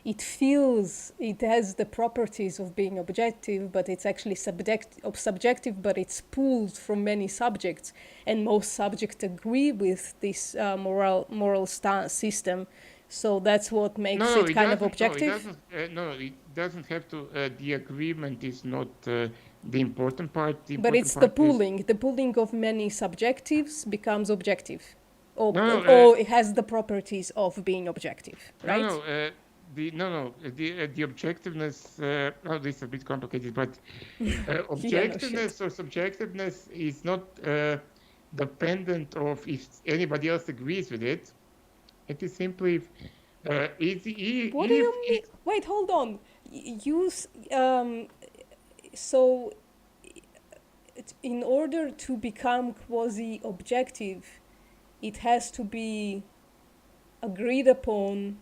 S1: it has the properties of being objective, but it's actually subjective, but it's pulled from many subjects, and most subjects agree with this moral system. So that's what makes it kind of objective.
S2: It doesn't have to. The agreement is not the important part.
S1: But it's the pooling. The pooling of many subjectives becomes objective. Or it has the properties of being objective, right?
S2: The objectiveness. This is a bit complicated, but objectiveness or subjectiveness is not dependent of if anybody else agrees with it. It is simply
S1: what do you mean? Wait, hold on. So in order to become quasi-objective, it has to be agreed upon.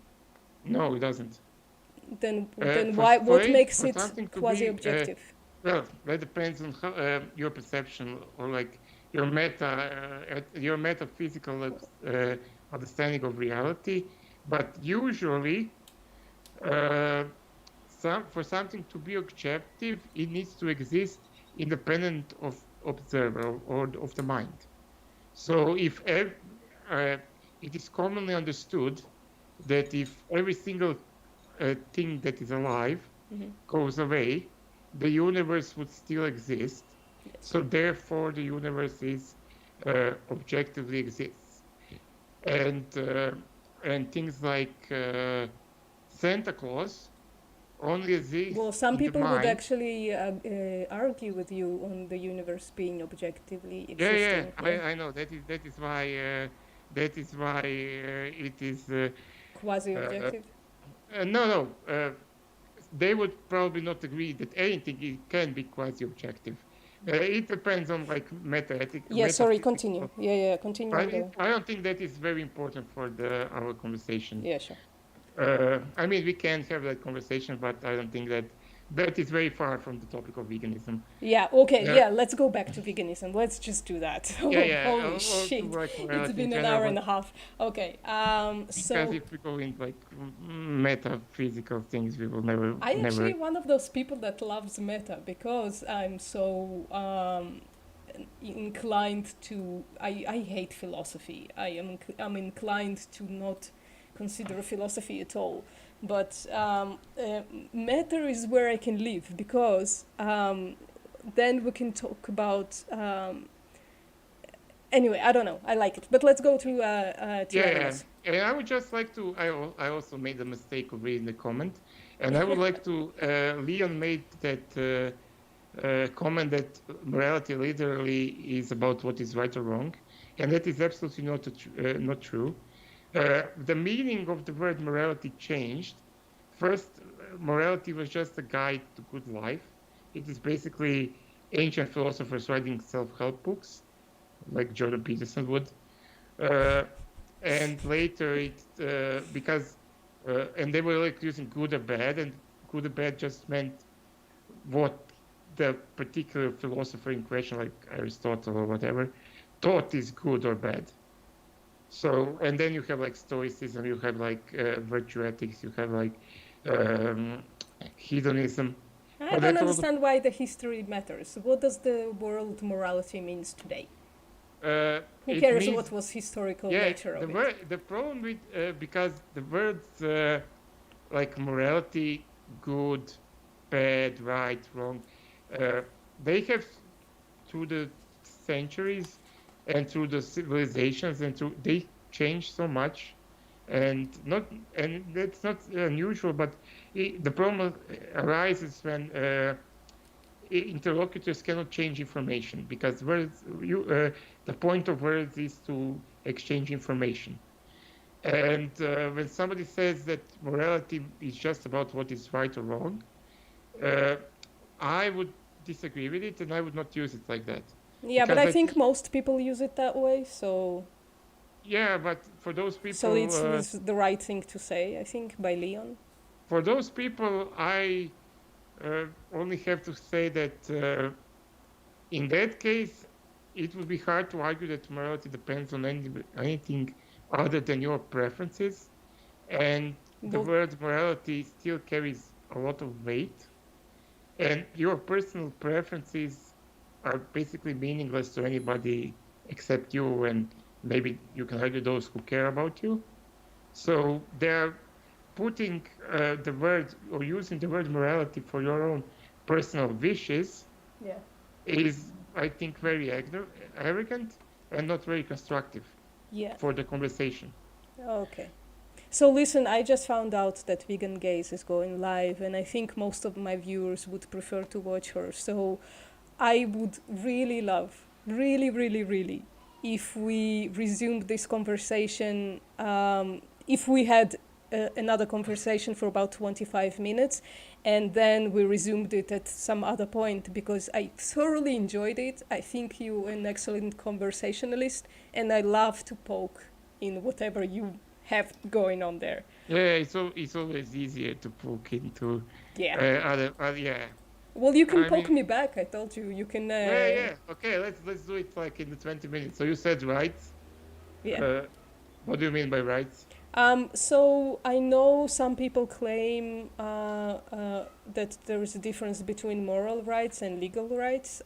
S2: No, it doesn't.
S1: Then why? What makes it quasi-objective?
S2: Well, that depends on how, your perception, or like your metaphysical understanding of reality. But usually, for something to be objective, it needs to exist independent of observer or of the mind. So if it is commonly understood that if every single thing that is alive goes away, the universe would still exist.
S1: Yes.
S2: So therefore, the universe is objectively exists, and things like Santa Claus only exists
S1: Well, some
S2: in the
S1: people would
S2: mind.
S1: actually argue with you on the universe being objectively
S2: Yeah,
S1: existing.
S2: I know that is why it is
S1: Quasi-objective.
S2: no. They would probably not agree that anything can be quasi-objective. It depends on like
S1: Yeah, sorry,
S2: metaphysical.
S1: continue. Yeah, continue on the...
S2: I don't think that is very important for our conversation.
S1: Yeah, sure.
S2: I mean, we can have that conversation, but I don't think that is very far from the topic of veganism.
S1: Yeah, okay, yeah, let's go back to veganism. Let's just do that.
S2: Yeah.
S1: Holy shit. It's been an hour and a half. Okay, so...
S2: Because if we go into like metaphysical things, we will never...
S1: I'm actually one of those people that loves meta because I'm so inclined to... I hate philosophy. I'm inclined to not consider philosophy at all. But matter is where I can live because then we can talk about... anyway, I don't know. I like it. But let's go to animals.
S2: And I would just like to... I also made the mistake of reading the comment. And I would like to... Leon made that comment that morality literally is about what is right or wrong. And that is absolutely not true. The meaning of the word morality changed. First, morality was just a guide to good life. It is basically ancient philosophers writing self-help books, like Jordan Peterson would. And later, and they were like using good or bad, and good or bad just meant what the particular philosopher in question, like Aristotle or whatever, thought is good or bad. So, and then you have like Stoicism, you have like virtue ethics, you have like hedonism.
S1: I don't understand why the history matters. What does the word morality means today? Who cares what was historical nature of it?
S2: The problem with, because the words like morality, good, bad, right, wrong, they have through the centuries and through the civilizations they change so much, and that's not unusual. But the problem arises when interlocutors cannot change information, because the point of words is to exchange information. And when somebody says that morality is just about what is right or wrong, I would disagree with it, and I would not use it like that.
S1: Yeah, but I think most people use it that way, so...
S2: Yeah, but for those people...
S1: So it was the right thing to say, I think, by Leon.
S2: For those people, I only have to say that in that case, it would be hard to argue that morality depends on anything other than your preferences. And the word morality still carries a lot of weight. And your personal preferences are basically meaningless to anybody except you, and maybe you can argue those who care about you. So they're putting the word or using the word morality for your own personal wishes is, I think, very arrogant and not very constructive for the conversation.
S1: Okay. So listen, I just found out that Vegan Gaze is going live, and I think most of my viewers would prefer to watch her. So I would really love, really, if we resumed this conversation, if we had another conversation for about 25 minutes, and then we resumed it at some other point, because I thoroughly enjoyed it. I think you're an excellent conversationalist, and I love to poke in whatever you have going on there.
S2: Yeah, it's always easier to poke into other.
S1: Well, you can poke me back. I told you, you can.
S2: Okay, let's do it like in the 20 minutes. So you said rights.
S1: Yeah.
S2: What do you mean by rights?
S1: So I know some people claim that there is a difference between moral rights and legal rights.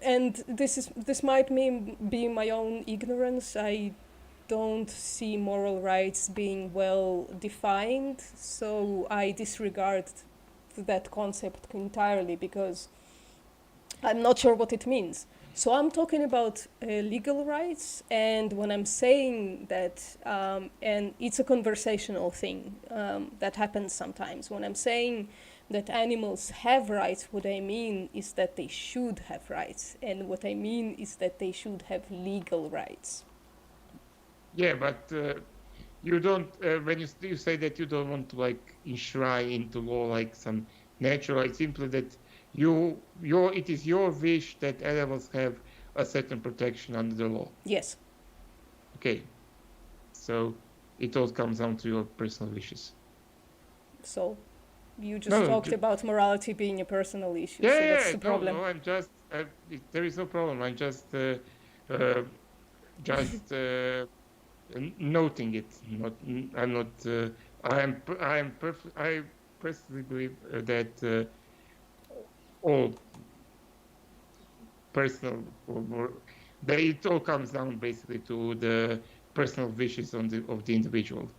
S1: And this might be my own ignorance. I don't see moral rights being well defined, so I disregard that concept entirely because I'm not sure what it means. So I'm talking about legal rights, and when I'm saying that, and it's a conversational thing that happens sometimes. When I'm saying that animals have rights, what I mean is that they should have rights, and what I mean is that they should have legal rights.
S2: Yeah, but you don't, when you say that you don't want to like enshrine into law like some natural, it's simply that it is your wish that animals have a certain protection under the law.
S1: Yes.
S2: Okay, so it all comes down to your personal wishes.
S1: So you just
S2: No,
S1: talked about morality being a personal issue, so that's
S2: yeah,
S1: the
S2: no,
S1: problem.
S2: I'm just, there is no problem. I'm just just noting it. I'm not. I personally believe that all personal, it all comes down basically to the personal wishes of the individual,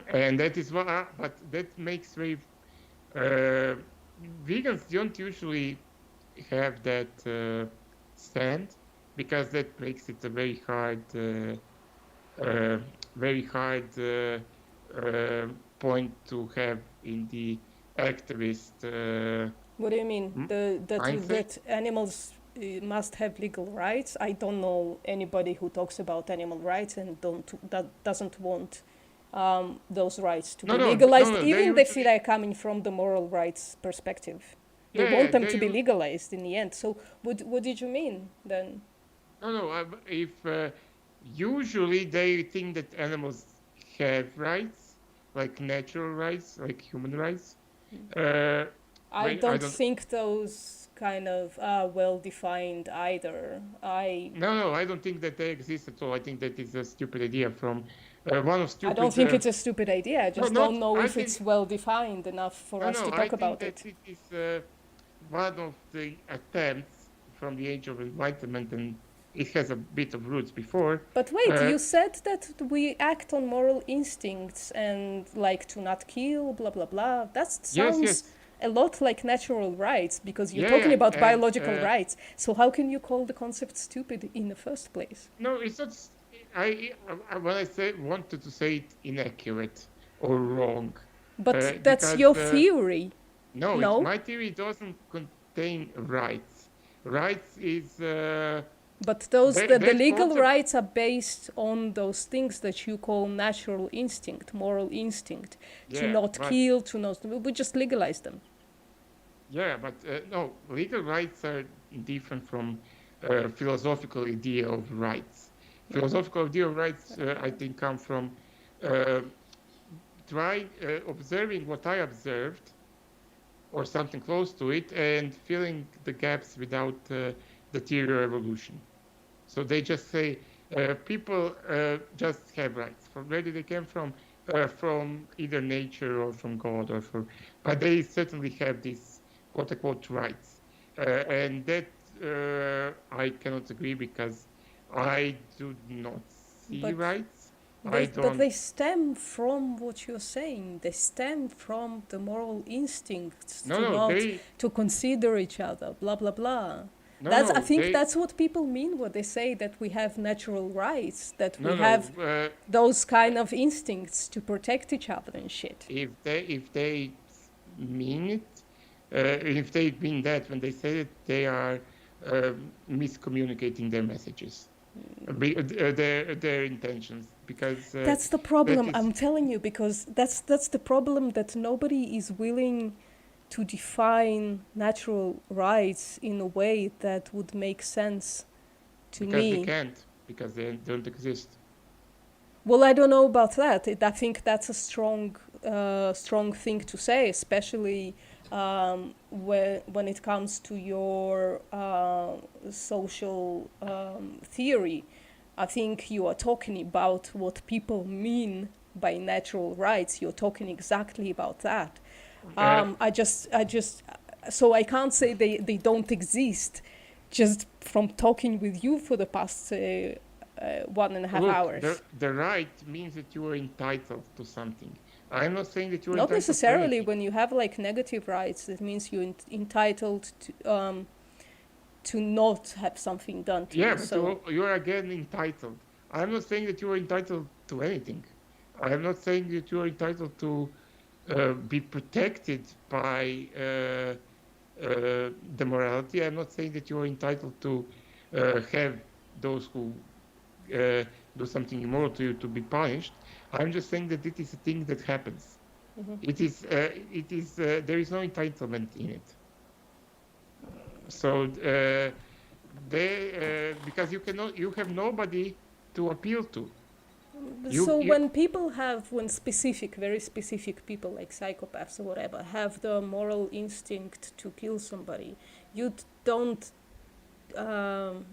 S2: and that is what. But that makes very vegans don't usually have that stand because that makes it a uh, very hard point to have in the activist
S1: What do you mean?
S2: mindset.
S1: That animals must have legal rights? I don't know anybody who talks about animal rights and that doesn't want those rights to
S2: No,
S1: be
S2: no,
S1: legalized,
S2: no. They
S1: even if
S2: usually,
S1: they're coming from the moral rights perspective. They
S2: yeah, yeah.
S1: want them to be legalized in the end. So what did you mean then?
S2: No, no. If usually they think that animals have rights, like natural rights, like human rights. Uh,
S1: I
S2: I
S1: don't
S2: don't.
S1: think those kind of are well defined either.
S2: No, I don't think that they exist at all. I think that is a stupid idea from one of
S1: I don't
S2: stupid.
S1: think it's a stupid idea. I
S2: No,
S1: just don't
S2: not.
S1: know
S2: I
S1: if
S2: think
S1: it's well defined enough for us to
S2: I
S1: talk
S2: think
S1: about
S2: that
S1: it.
S2: it is one of the attempts from the Age of Enlightenment, and it has a bit of roots before.
S1: But wait,
S2: Uh,
S1: you said that we act on moral instincts and like to not kill, blah blah blah. That
S2: yes,
S1: sounds
S2: yes,
S1: a lot like natural rights because you're
S2: yeah,
S1: talking
S2: yeah,
S1: about
S2: and
S1: biological rights. So how can you call the concept stupid in the first place?
S2: no, it's not. When I say wanted to say it inaccurate or wrong,
S1: But that's
S2: because
S1: your theory.
S2: no,
S1: No?
S2: my theory doesn't contain rights. Rights is
S1: But the
S2: that
S1: legal
S2: concept.
S1: rights are based on those things that you call natural instinct, moral instinct, to
S2: Yeah,
S1: not
S2: but
S1: kill, to not. We just legalize them.
S2: yeah, but no, legal rights are different from philosophical idea of rights. Philosophical idea of rights, I think, come from uh, observing what I observed or something close to it and filling the gaps without the theory of evolution. So they just say people just have rights. From where did they come from? From either nature or from God but they certainly have these quote unquote rights. And that I cannot agree because I do not see
S1: But
S2: rights. I don't.
S1: they stem from what you're saying. They stem from the moral instincts
S2: No,
S1: to
S2: no,
S1: not to consider each other. Blah blah blah. I think
S2: they.
S1: that's what people mean when they say that we have natural rights, that we
S2: No,
S1: have
S2: no.
S1: those kind of instincts to protect each other and shit.
S2: If they mean it, if they mean that when they say it, they are miscommunicating their messages, their intentions, because
S1: That's the
S2: that
S1: problem,
S2: is
S1: I'm telling you, because that's the problem that nobody is willing to define natural rights in a way that would make sense to
S2: because they
S1: me.
S2: can't, because they don't exist.
S1: Well, I don't know about that. I think that's a strong thing to say, especially when it comes to your social theory. I think you are talking about what people mean by natural rights. You're talking exactly about that. So I can't say they don't exist just from talking with you for the past 1.5
S2: Look,
S1: hours.
S2: the right means that you are entitled to something. I'm not saying that you are
S1: Not
S2: entitled to
S1: necessarily.
S2: anything.
S1: When you have like negative rights, that means you're entitled to not have something done to
S2: Yeah,
S1: you.
S2: but
S1: So
S2: you are again entitled. I'm not saying that you are entitled to anything. I'm not saying that you are entitled to be protected by the morality. I'm not saying that you are entitled to have those who uh, do something immoral to you to be punished. I'm just saying that it is a thing that happens. There is no entitlement in it. So because you have nobody to appeal to.
S1: So
S2: You
S1: when specific, very specific people like psychopaths or whatever have the moral instinct to kill somebody, you don't. Um,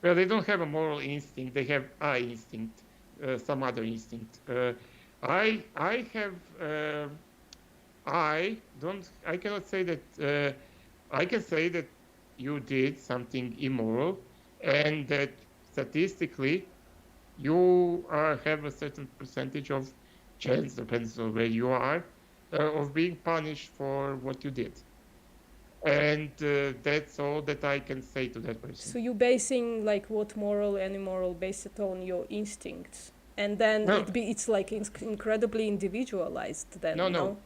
S2: Well, they don't have a moral instinct. They have eye instinct, some other instinct. I have. I don't. I cannot say that. I can say that you did something immoral, and that statistically you have a certain percentage of chance, depends on where you are, of being punished for what you did. And that's all that I can say to that person.
S1: so you're basing like what moral and immoral based it on your instincts, and then
S2: No,
S1: it's like incredibly individualized. Then
S2: no.
S1: no.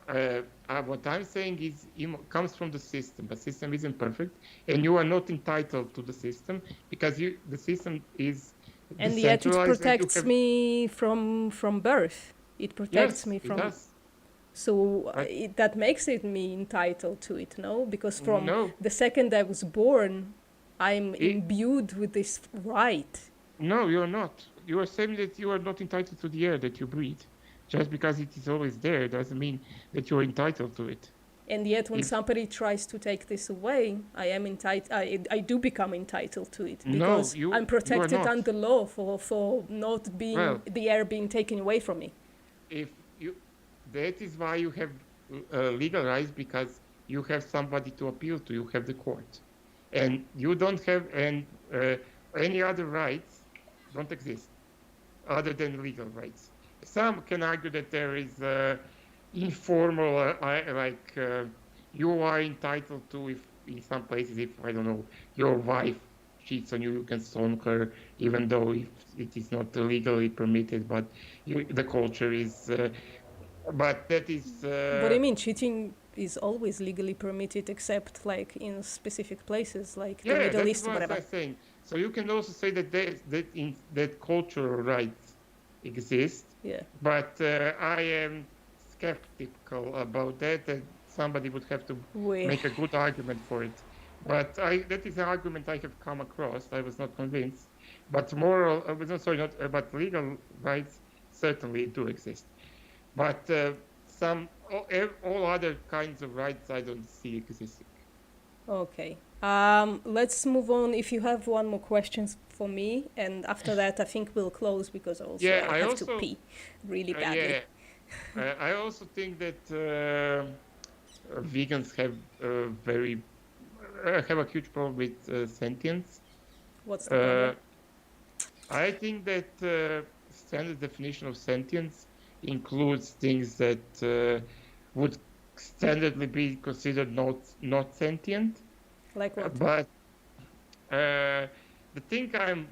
S2: Uh, what I'm saying is comes from the system. The system isn't perfect, and you are not entitled to the system because the system is
S1: And yet it
S2: decentralized, and you
S1: protects
S2: have.
S1: me from birth. It protects
S2: Yes,
S1: me
S2: it
S1: from.
S2: does.
S1: So
S2: But
S1: that makes it me entitled to it, no? Because from
S2: no,
S1: the second I was born, I'm
S2: it,
S1: imbued with this right.
S2: no, you're not. You are saying that you are not entitled to the air that you breathe. Just because it is always there doesn't mean that you're entitled to it.
S1: And yet, when
S2: If
S1: somebody tries to take this away, I am entitled. I do become entitled to it
S2: no,
S1: because I'm
S2: you are
S1: protected
S2: not.
S1: under law for not being
S2: Well,
S1: the air being taken away from me.
S2: if you that is why you have legal rights, because you have somebody to appeal to. You have the court, and you don't have any other rights don't exist other than legal rights. Some can argue that there is informal, you are entitled to, if in some places, if I don't know, your wife cheats on you, you can stone her, even though if it is not legally permitted. But the culture is, but that is,
S1: What do you mean? Cheating is always legally permitted, except like in specific places, like the
S2: yeah,
S1: Middle
S2: that is
S1: East or
S2: what
S1: whatever.
S2: I'm saying. So you can also say that that cultural rights exist,
S1: Yeah.
S2: but I am skeptical about that, and somebody would have to
S1: We.
S2: make a good argument for it. But that is an argument I have come across. I was not convinced, but sorry, not, but legal rights certainly do exist. But all other kinds of rights I don't see existing.
S1: Okay. Let's move on. If you have one more questions for me, and after that, I think we'll close because also
S2: Yeah,
S1: I have to pee really badly.
S2: yeah, I also think that vegans have a huge problem with sentience.
S1: What's the problem?
S2: Uh, I think that standard definition of sentience includes things that would standardly be considered not sentient.
S1: Like what?
S2: But the thing I'm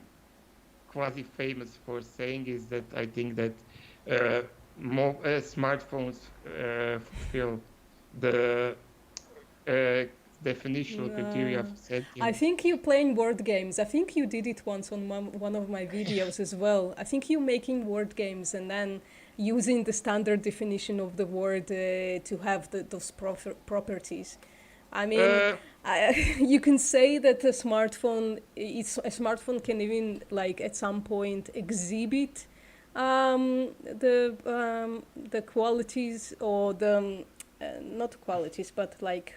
S2: quasi famous for saying is that I think that smartphones fulfill the uh, definitional criteria of
S1: I
S2: sentience.
S1: think you're playing word games. I think you did it once on one of my videos as well. I think you're making word games and then using the standard definition of the word to have those properties. I mean,
S2: Uh,
S1: you can say that a smartphone can even like at some point exhibit the qualities or the not qualities but like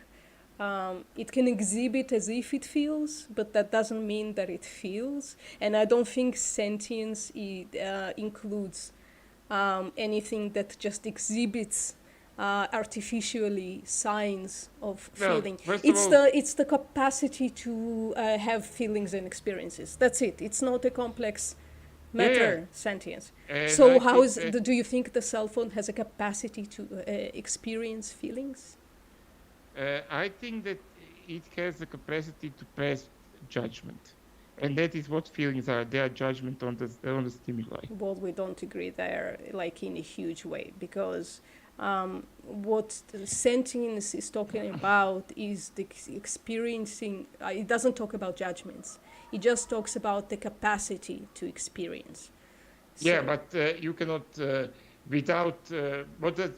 S1: It can exhibit as if it feels, but that doesn't mean that it feels. And I don't think sentience includes anything that just exhibits artificially signs of
S2: Well,
S1: feeling.
S2: first of all,
S1: It's the capacity to have feelings and experiences. That's it. It's not a complex
S2: yeah,
S1: matter sentience.
S2: and
S1: So
S2: I
S1: how
S2: think
S1: is do you think the cell phone has a capacity to experience feelings?
S2: I think that it has the capacity to pass judgment, and that is what feelings are. They are judgment on the stimuli.
S1: Well, we don't agree there, like in a huge way, because what sentience is talking about is the experiencing. It doesn't talk about judgments. It just talks about the capacity to experience.
S2: Yeah,
S1: So,
S2: but you cannot without what does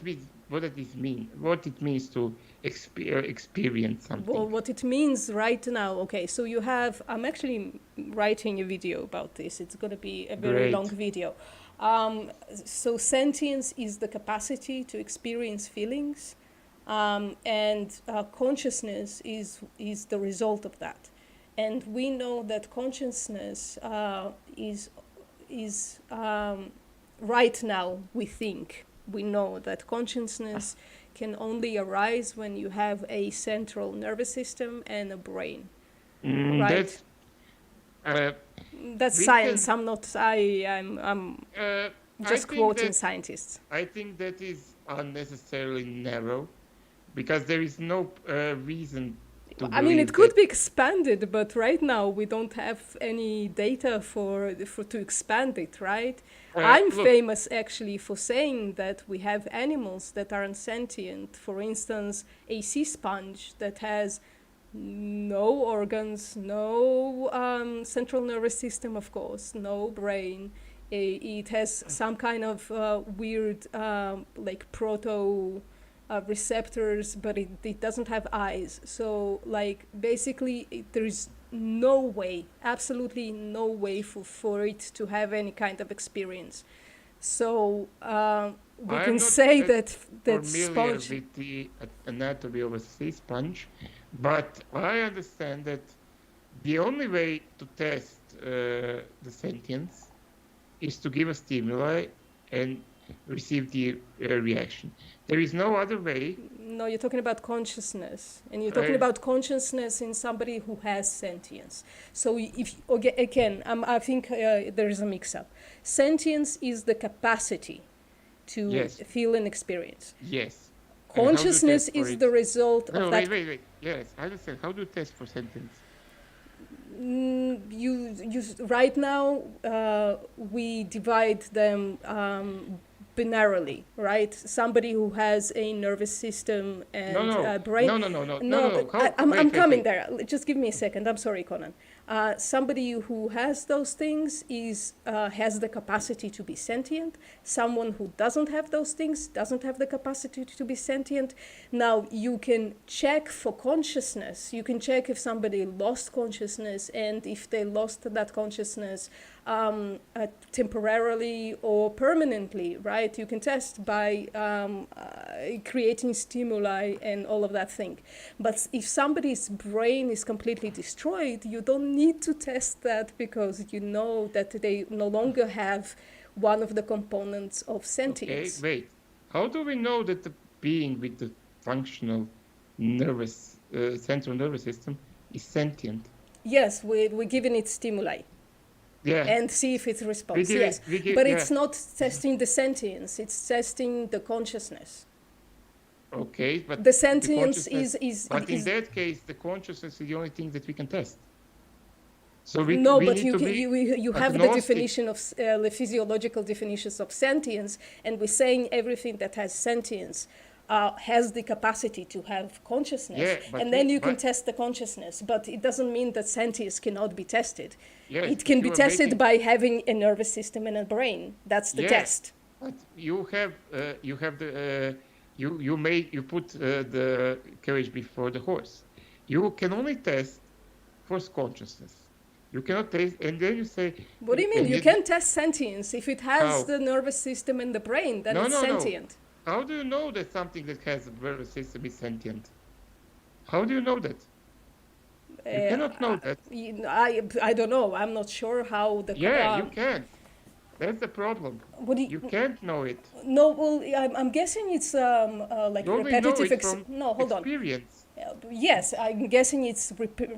S2: it mean? What it means to experience
S1: well,
S2: something?
S1: what it means right now, okay, so you have, I'm actually writing a video about this. It's going to be a very long
S2: Great.
S1: video. So sentience is the capacity to experience feelings, and consciousness is the result of that. And we know that consciousness is right now, we know that consciousness can only arise when you have a central nervous system and a brain, right?
S2: Uh,
S1: That's
S2: we
S1: science.
S2: can.
S1: I'm
S2: I
S1: just
S2: think
S1: quoting
S2: that
S1: scientists.
S2: is unnecessarily narrow because there is no reason to
S1: I mean, it
S2: believe
S1: could
S2: that.
S1: be expanded, but right now we don't have any data for to expand it, right? I'm
S2: Look,
S1: famous actually for saying that we have animals that are unsentient. For instance, a sea sponge that has no organs, no central nervous system, of course, no brain. It has some kind of weird, like proto receptors, but it doesn't have eyes. So, like, basically, there is no way, absolutely no way for it to have any kind of experience. So, we
S2: I am
S1: can
S2: not
S1: say
S2: as
S1: that
S2: familiar
S1: sponge.
S2: with the anatomy of a sea sponge, but I understand that the only way to test the sentience is to give a stimuli and receive the reaction. There is no other way.
S1: No, you're talking about consciousness, and you're talking
S2: Uh,
S1: about consciousness in somebody who has sentience. So, if again, I think there is a mix-up. Sentience is the capacity to
S2: yes,
S1: feel and experience.
S2: yes. And how do you
S1: Consciousness
S2: test for
S1: is
S2: it?
S1: the result of
S2: No,
S1: that.
S2: wait. Yes, I understand. How do you test for sentience?
S1: You right now we divide them binarily, right? Somebody who has a nervous system
S2: No,
S1: and
S2: no,
S1: brain.
S2: no, no, no, no, no,
S1: No,
S2: no.
S1: but
S2: How?
S1: I'm coming
S2: Wait.
S1: there. Just give me a second. I'm sorry, Connann. Somebody who has those things has the capacity to be sentient. Someone who doesn't have those things doesn't have the capacity to be sentient. Now, you can check for consciousness. You can check if somebody lost consciousness and if they lost that consciousness temporarily or permanently, right? You can test by creating stimuli and all of that thing. But if somebody's brain is completely destroyed, you don't need to test that because you know that they no longer have one of the components of
S2: Okay,
S1: sentience.
S2: wait. How do we know that the being with the functional nervous central nervous system is sentient?
S1: Yes, we're giving it stimuli
S2: Yeah,
S1: and see if it responds. Yes,
S2: we give,
S1: but
S2: yeah.
S1: it's not testing the sentience, it's testing the consciousness.
S2: Okay, but
S1: The
S2: the
S1: sentience
S2: consciousness, but in
S1: is
S2: that case, the consciousness is the only thing that we can test. So
S1: no,
S2: we
S1: but
S2: need to be
S1: you have the
S2: agnostic.
S1: definition of the physiological definitions of sentience, and we're saying everything that has sentience has the capacity to have consciousness,
S2: Yeah,
S1: and then you can test the consciousness. But it doesn't mean that sentience cannot be tested.
S2: yes,
S1: It
S2: but
S1: can
S2: you
S1: be
S2: are
S1: tested
S2: making,
S1: by having a nervous system and a brain. That's the
S2: yeah,
S1: test.
S2: but you have the you put the carriage before the horse. You can only test for consciousness. You cannot test, and then you say,
S1: What do you mean?
S2: and
S1: You can test sentience. If it has
S2: how?
S1: the nervous system and the brain, then it's
S2: No.
S1: sentient.
S2: How do you know that something that has a nervous system is sentient? How do you know that? You cannot know that.
S1: I don't know. I'm not sure how the
S2: Yeah, you can't. That's the problem.
S1: what do
S2: You can't know it.
S1: no, well, I'm guessing it's like
S2: You only know
S1: repetitive.
S2: it from
S1: No, hold on.
S2: experience.
S1: Yes, I'm guessing it's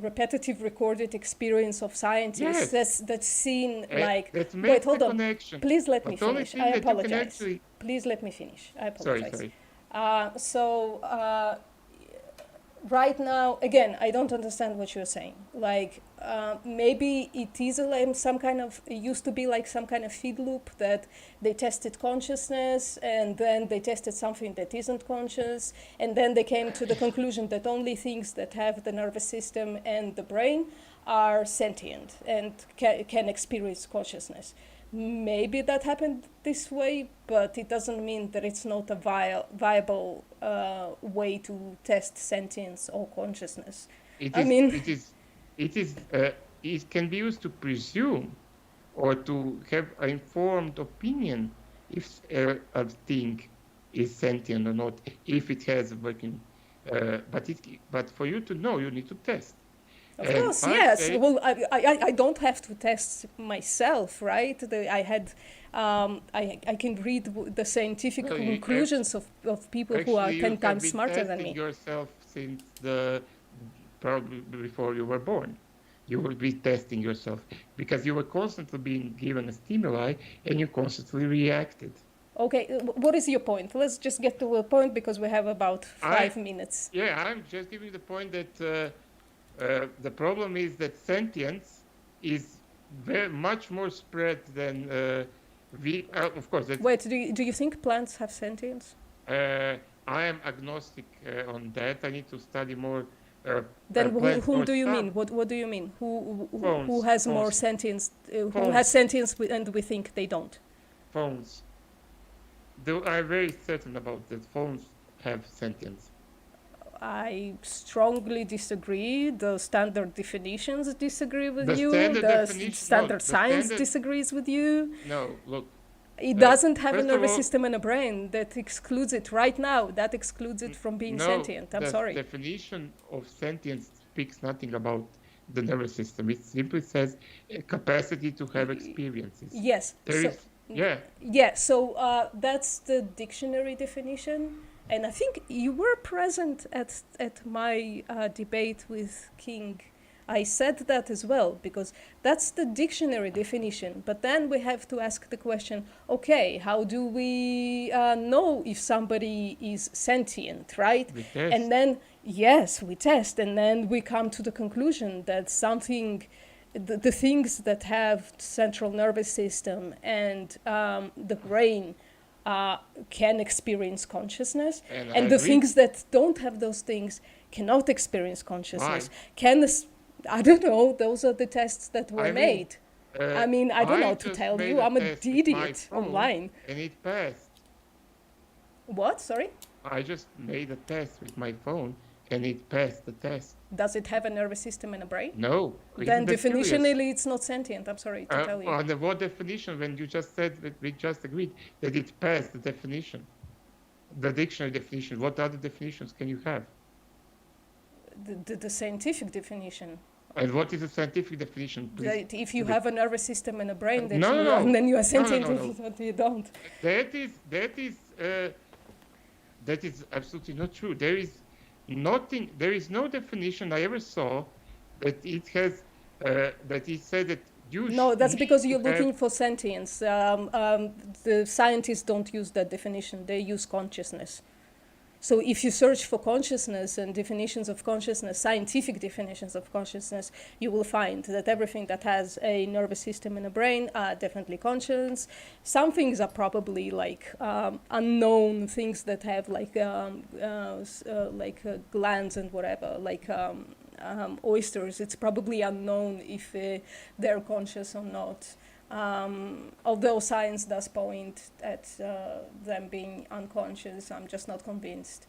S1: repetitive recorded experience of scientists
S2: Yes,
S1: that's seen
S2: and
S1: like.
S2: that
S1: Wait,
S2: makes the
S1: hold on.
S2: connection.
S1: Please let me
S2: But the only
S1: finish. I
S2: thing that you can
S1: apologize.
S2: actually,
S1: Please let me finish. I
S2: sorry,
S1: apologize.
S2: sorry.
S1: Right now, again, I don't understand what you're saying. Like, maybe it is some kind of, it used to be like some kind of feed loop that they tested consciousness and then they tested something that isn't conscious. And then they came to the conclusion that only things that have the nervous system and the brain are sentient and can experience consciousness. Maybe that happened this way, but it doesn't mean that it's not a viable way to test sentience or consciousness.
S2: It
S1: I
S2: is,
S1: mean,
S2: it is, it can be used to presume or to have an informed opinion if a thing is sentient or not, if it has a working. But for you to know, you need to test.
S1: of
S2: And
S1: course,
S2: I
S1: yes.
S2: say,
S1: Well, I don't have to test myself, right? I can read the scientific
S2: well,
S1: conclusions of people who are
S2: actually,
S1: 10
S2: you have
S1: times
S2: been
S1: smarter than
S2: testing
S1: me.
S2: yourself since probably before you were born. You will be testing yourself because you were constantly being given a stimuli and you constantly reacted.
S1: Okay, what is your point? Let's just get to a point because we have about
S2: I
S1: 5 minutes.
S2: Yeah, I'm just giving the point that the problem is that sentience is very much more spread than we. Of course, that's,
S1: Wait, do you think plants have sentience?
S2: I am agnostic on that. I need to study more
S1: Then
S2: plants
S1: whom
S2: or
S1: do you mean?
S2: some
S1: What do you mean? Who
S2: phones,
S1: has more
S2: phones,
S1: sentience? Who has
S2: phones,
S1: sentience and we think they don't?
S2: phones. Though I'm very certain about that phones have sentience.
S1: I strongly disagree. The standard definitions disagree with
S2: The
S1: you.
S2: standard
S1: The
S2: definition, no,
S1: standard
S2: the
S1: science
S2: standard,
S1: disagrees with you.
S2: no, look,
S1: It doesn't have a
S2: first of
S1: nervous
S2: all,
S1: system and a brain. That excludes it right now. That excludes it from being
S2: no,
S1: sentient. I'm
S2: the
S1: sorry.
S2: definition of sentience speaks nothing about the nervous system. It simply says a capacity to have experiences.
S1: Yes.
S2: There
S1: So
S2: is, yeah,
S1: yeah, so that's the dictionary definition. And I think you were present at my debate with King. I said that as well, because that's the dictionary definition. But then we have to ask the question, okay, how do we know if somebody is sentient, right?
S2: we test.
S1: And then, yes, we test. And then we come to the conclusion that something, the things that have central nervous system and the brain can experience consciousness,
S2: And I
S1: and the
S2: agree.
S1: things that don't have those things cannot experience consciousness.
S2: Why?
S1: I don't know. Those are the tests that were
S2: I mean,
S1: made. I mean, I don't know what to
S2: just
S1: tell
S2: made
S1: you.
S2: a
S1: I'm an
S2: test with my
S1: idiot
S2: phone
S1: online.
S2: and it passed.
S1: What? Sorry?
S2: I just made a test with my phone and it passed the test.
S1: Does it have a nervous system and a brain?
S2: No.
S1: Then
S2: Isn't that curious?
S1: definitionally, it's not sentient. I'm sorry to tell you.
S2: Under what definition, when you just said that we just agreed that it passed the definition, the dictionary definition, what other definitions can you have?
S1: The scientific definition.
S2: And what is the scientific definition, please?
S1: That if you have a nervous system and a brain, that
S2: No,
S1: you
S2: no,
S1: are,
S2: no.
S1: then you are
S2: No, no,
S1: sentient.
S2: no, no.
S1: If you don't.
S2: That is absolutely not true. There is nothing. There is no definition I ever saw that it has that it said that you.
S1: No, that's
S2: you
S1: because
S2: should
S1: you're
S2: have-
S1: looking for sentience. The scientists don't use that definition. They use consciousness. So if you search for consciousness and definitions of consciousness, scientific definitions of consciousness, you will find that everything that has a nervous system and a brain are definitely conscious. Some things are probably like unknown things that have like glands and whatever, like oysters. It's probably unknown if they're conscious or not. Although science does point at them being unconscious, I'm just not convinced.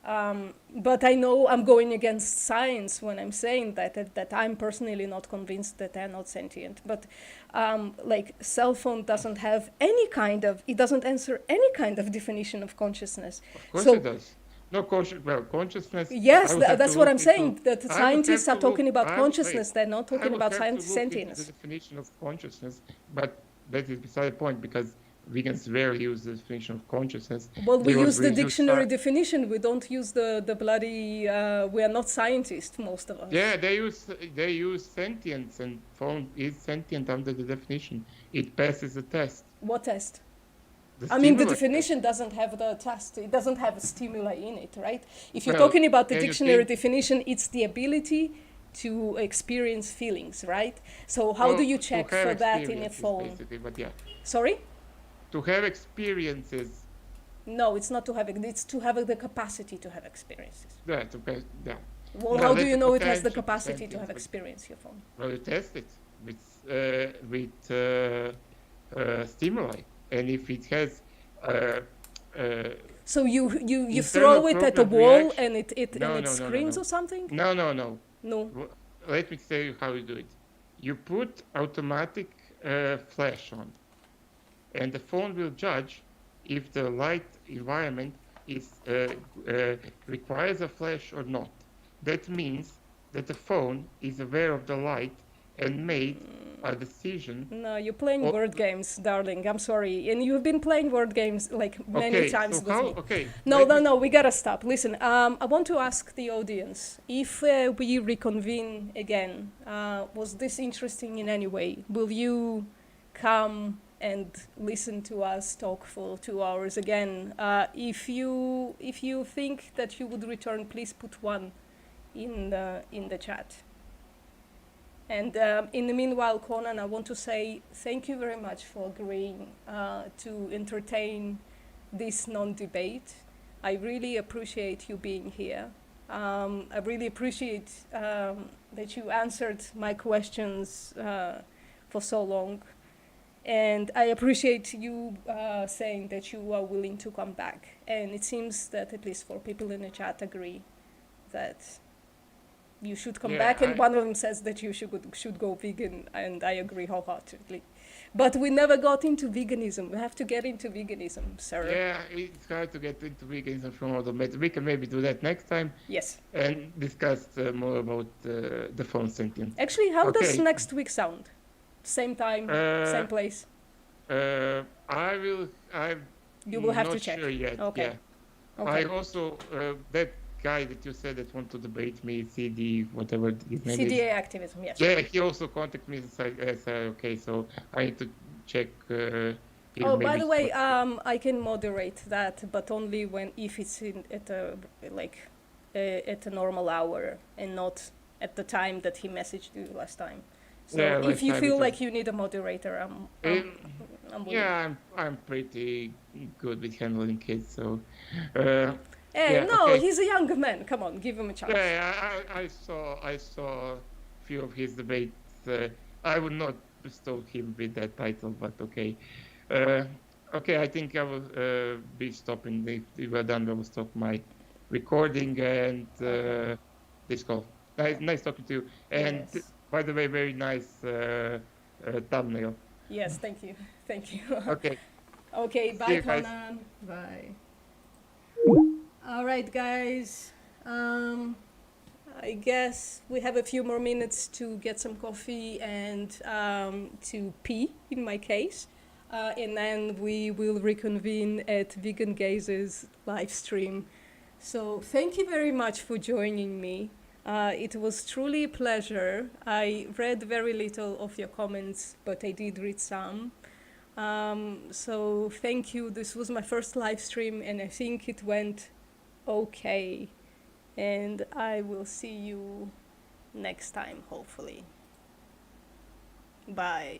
S1: But I know I'm going against science when I'm saying that I'm personally not convinced that they're not sentient. But like cell phone doesn't have any kind of, it doesn't answer any kind of definition of consciousness.
S2: Of course
S1: So
S2: it does. No, consciousness.
S1: Yes,
S2: I would have to
S1: that's what I'm
S2: look into.
S1: saying. That the
S2: I would have
S1: scientists
S2: to
S1: are talking
S2: look.
S1: about
S2: I would wait.
S1: consciousness. They're not
S2: I
S1: talking
S2: would
S1: about
S2: have to look into the
S1: sentience.
S2: definition of consciousness, but that is beside the point because vegans rarely use the definition of consciousness.
S1: Well, we
S2: They
S1: use the
S2: always use
S1: dictionary definition. We don't use the bloody. We are not scientists, most of us.
S2: Yeah, they use sentience, and phone is sentient under the definition. It passes the test.
S1: What test?
S2: The
S1: I mean, the
S2: stimuli test.
S1: definition doesn't have the test. It doesn't have a stimuli in it, right? If you're
S2: Well,
S1: talking about the
S2: can you
S1: dictionary
S2: think?
S1: definition, it's the ability to experience feelings, right? So how do
S2: Well,
S1: you
S2: to
S1: check
S2: have
S1: for that in a
S2: experiences,
S1: phone?
S2: basically, but yeah,
S1: Sorry?
S2: to have experiences.
S1: No, it's not to have it. It's to have the capacity to have experiences.
S2: Yeah, to have, yeah.
S1: Well,
S2: No,
S1: how do
S2: that's
S1: you
S2: a
S1: know it has the
S2: potential
S1: capacity to
S2: sentience,
S1: have
S2: but
S1: experience your phone?
S2: well, you test it with stimuli, and if it has uh, uh,
S1: So you
S2: internal
S1: throw it at a
S2: programmed
S1: wall
S2: reaction.
S1: and it
S2: No,
S1: and it
S2: no, no, no,
S1: screams
S2: no,
S1: or something?
S2: no, no, no.
S1: No.
S2: Let me tell you how you do it. You put automatic flash on, and the phone will judge if the light environment is requires a flash or not. That means that the phone is aware of the light and made a decision.
S1: No, you're playing
S2: Oh,
S1: word games, darling. I'm sorry. And you've been playing word games like many
S2: okay,
S1: times
S2: so
S1: with
S2: how?
S1: me.
S2: Okay,
S1: No,
S2: let
S1: no,
S2: me.
S1: no, we gotta stop. Listen, I want to ask the audience if we reconvene again, was this interesting in any way? Will you come and listen to us talk for 2 hours again? If you think that you would return, please put one in the chat. And in the meanwhile, Connann, I want to say thank you very much for agreeing to entertain this non-debate. I really appreciate you being here. I really appreciate that you answered my questions for so long. And I appreciate you saying that you are willing to come back. And it seems that at least 4 people in the chat agree that you should come back, and one of them says that you should go vegan, and I agree wholeheartedly. But we never got into veganism. We have to get into veganism, sir.
S2: Yeah, it's hard to get into veganism from other methods. We can maybe do that next time.
S1: Yes.
S2: And discuss more about the phone sentience.
S1: Actually, how does
S2: Okay.
S1: next week sound? Same time, same place.
S2: I will.
S1: You will have
S2: not
S1: to check.
S2: sure yet.
S1: Okay.
S2: Yeah.
S1: Okay.
S2: I also that guy that you said that want to debate me, CD, whatever his name is.
S1: CDA activism, yes.
S2: Yeah, he also contacted me and said, okay, so I need to check.
S1: Oh, by the way, I can moderate that, but only if it's at a normal hour and not at the time that he messaged you last time. So
S2: Yeah,
S1: if you
S2: last time
S1: feel
S2: it
S1: like you need a moderator, I'm willing.
S2: yeah, I'm pretty good with handling kids, so.
S1: Hey,
S2: yeah,
S1: no,
S2: okay.
S1: he's a young man. Come on, give him a chance.
S2: Yeah, I saw a few of his debates. I would not bestow him with that title, but okay. Okay, I think I will be stopping. If we're done, I will stop my recording and this call. Nice talking to you. And
S1: Yes.
S2: by the way, very nice thumbnail.
S1: Yes, thank you. Thank you.
S2: Okay.
S1: Okay,
S2: See
S1: bye,
S2: you guys.
S1: Connann. Bye. All right, guys. I guess we have a few more minutes to get some coffee and to pee, in my case. And then we will reconvene at Vegan Gazes live stream. So thank you very much for joining me. It was truly a pleasure. I read very little of your comments, but I did read some. So thank you. This was my first live stream, and I think it went okay. And I will see you next time, hopefully. Bye.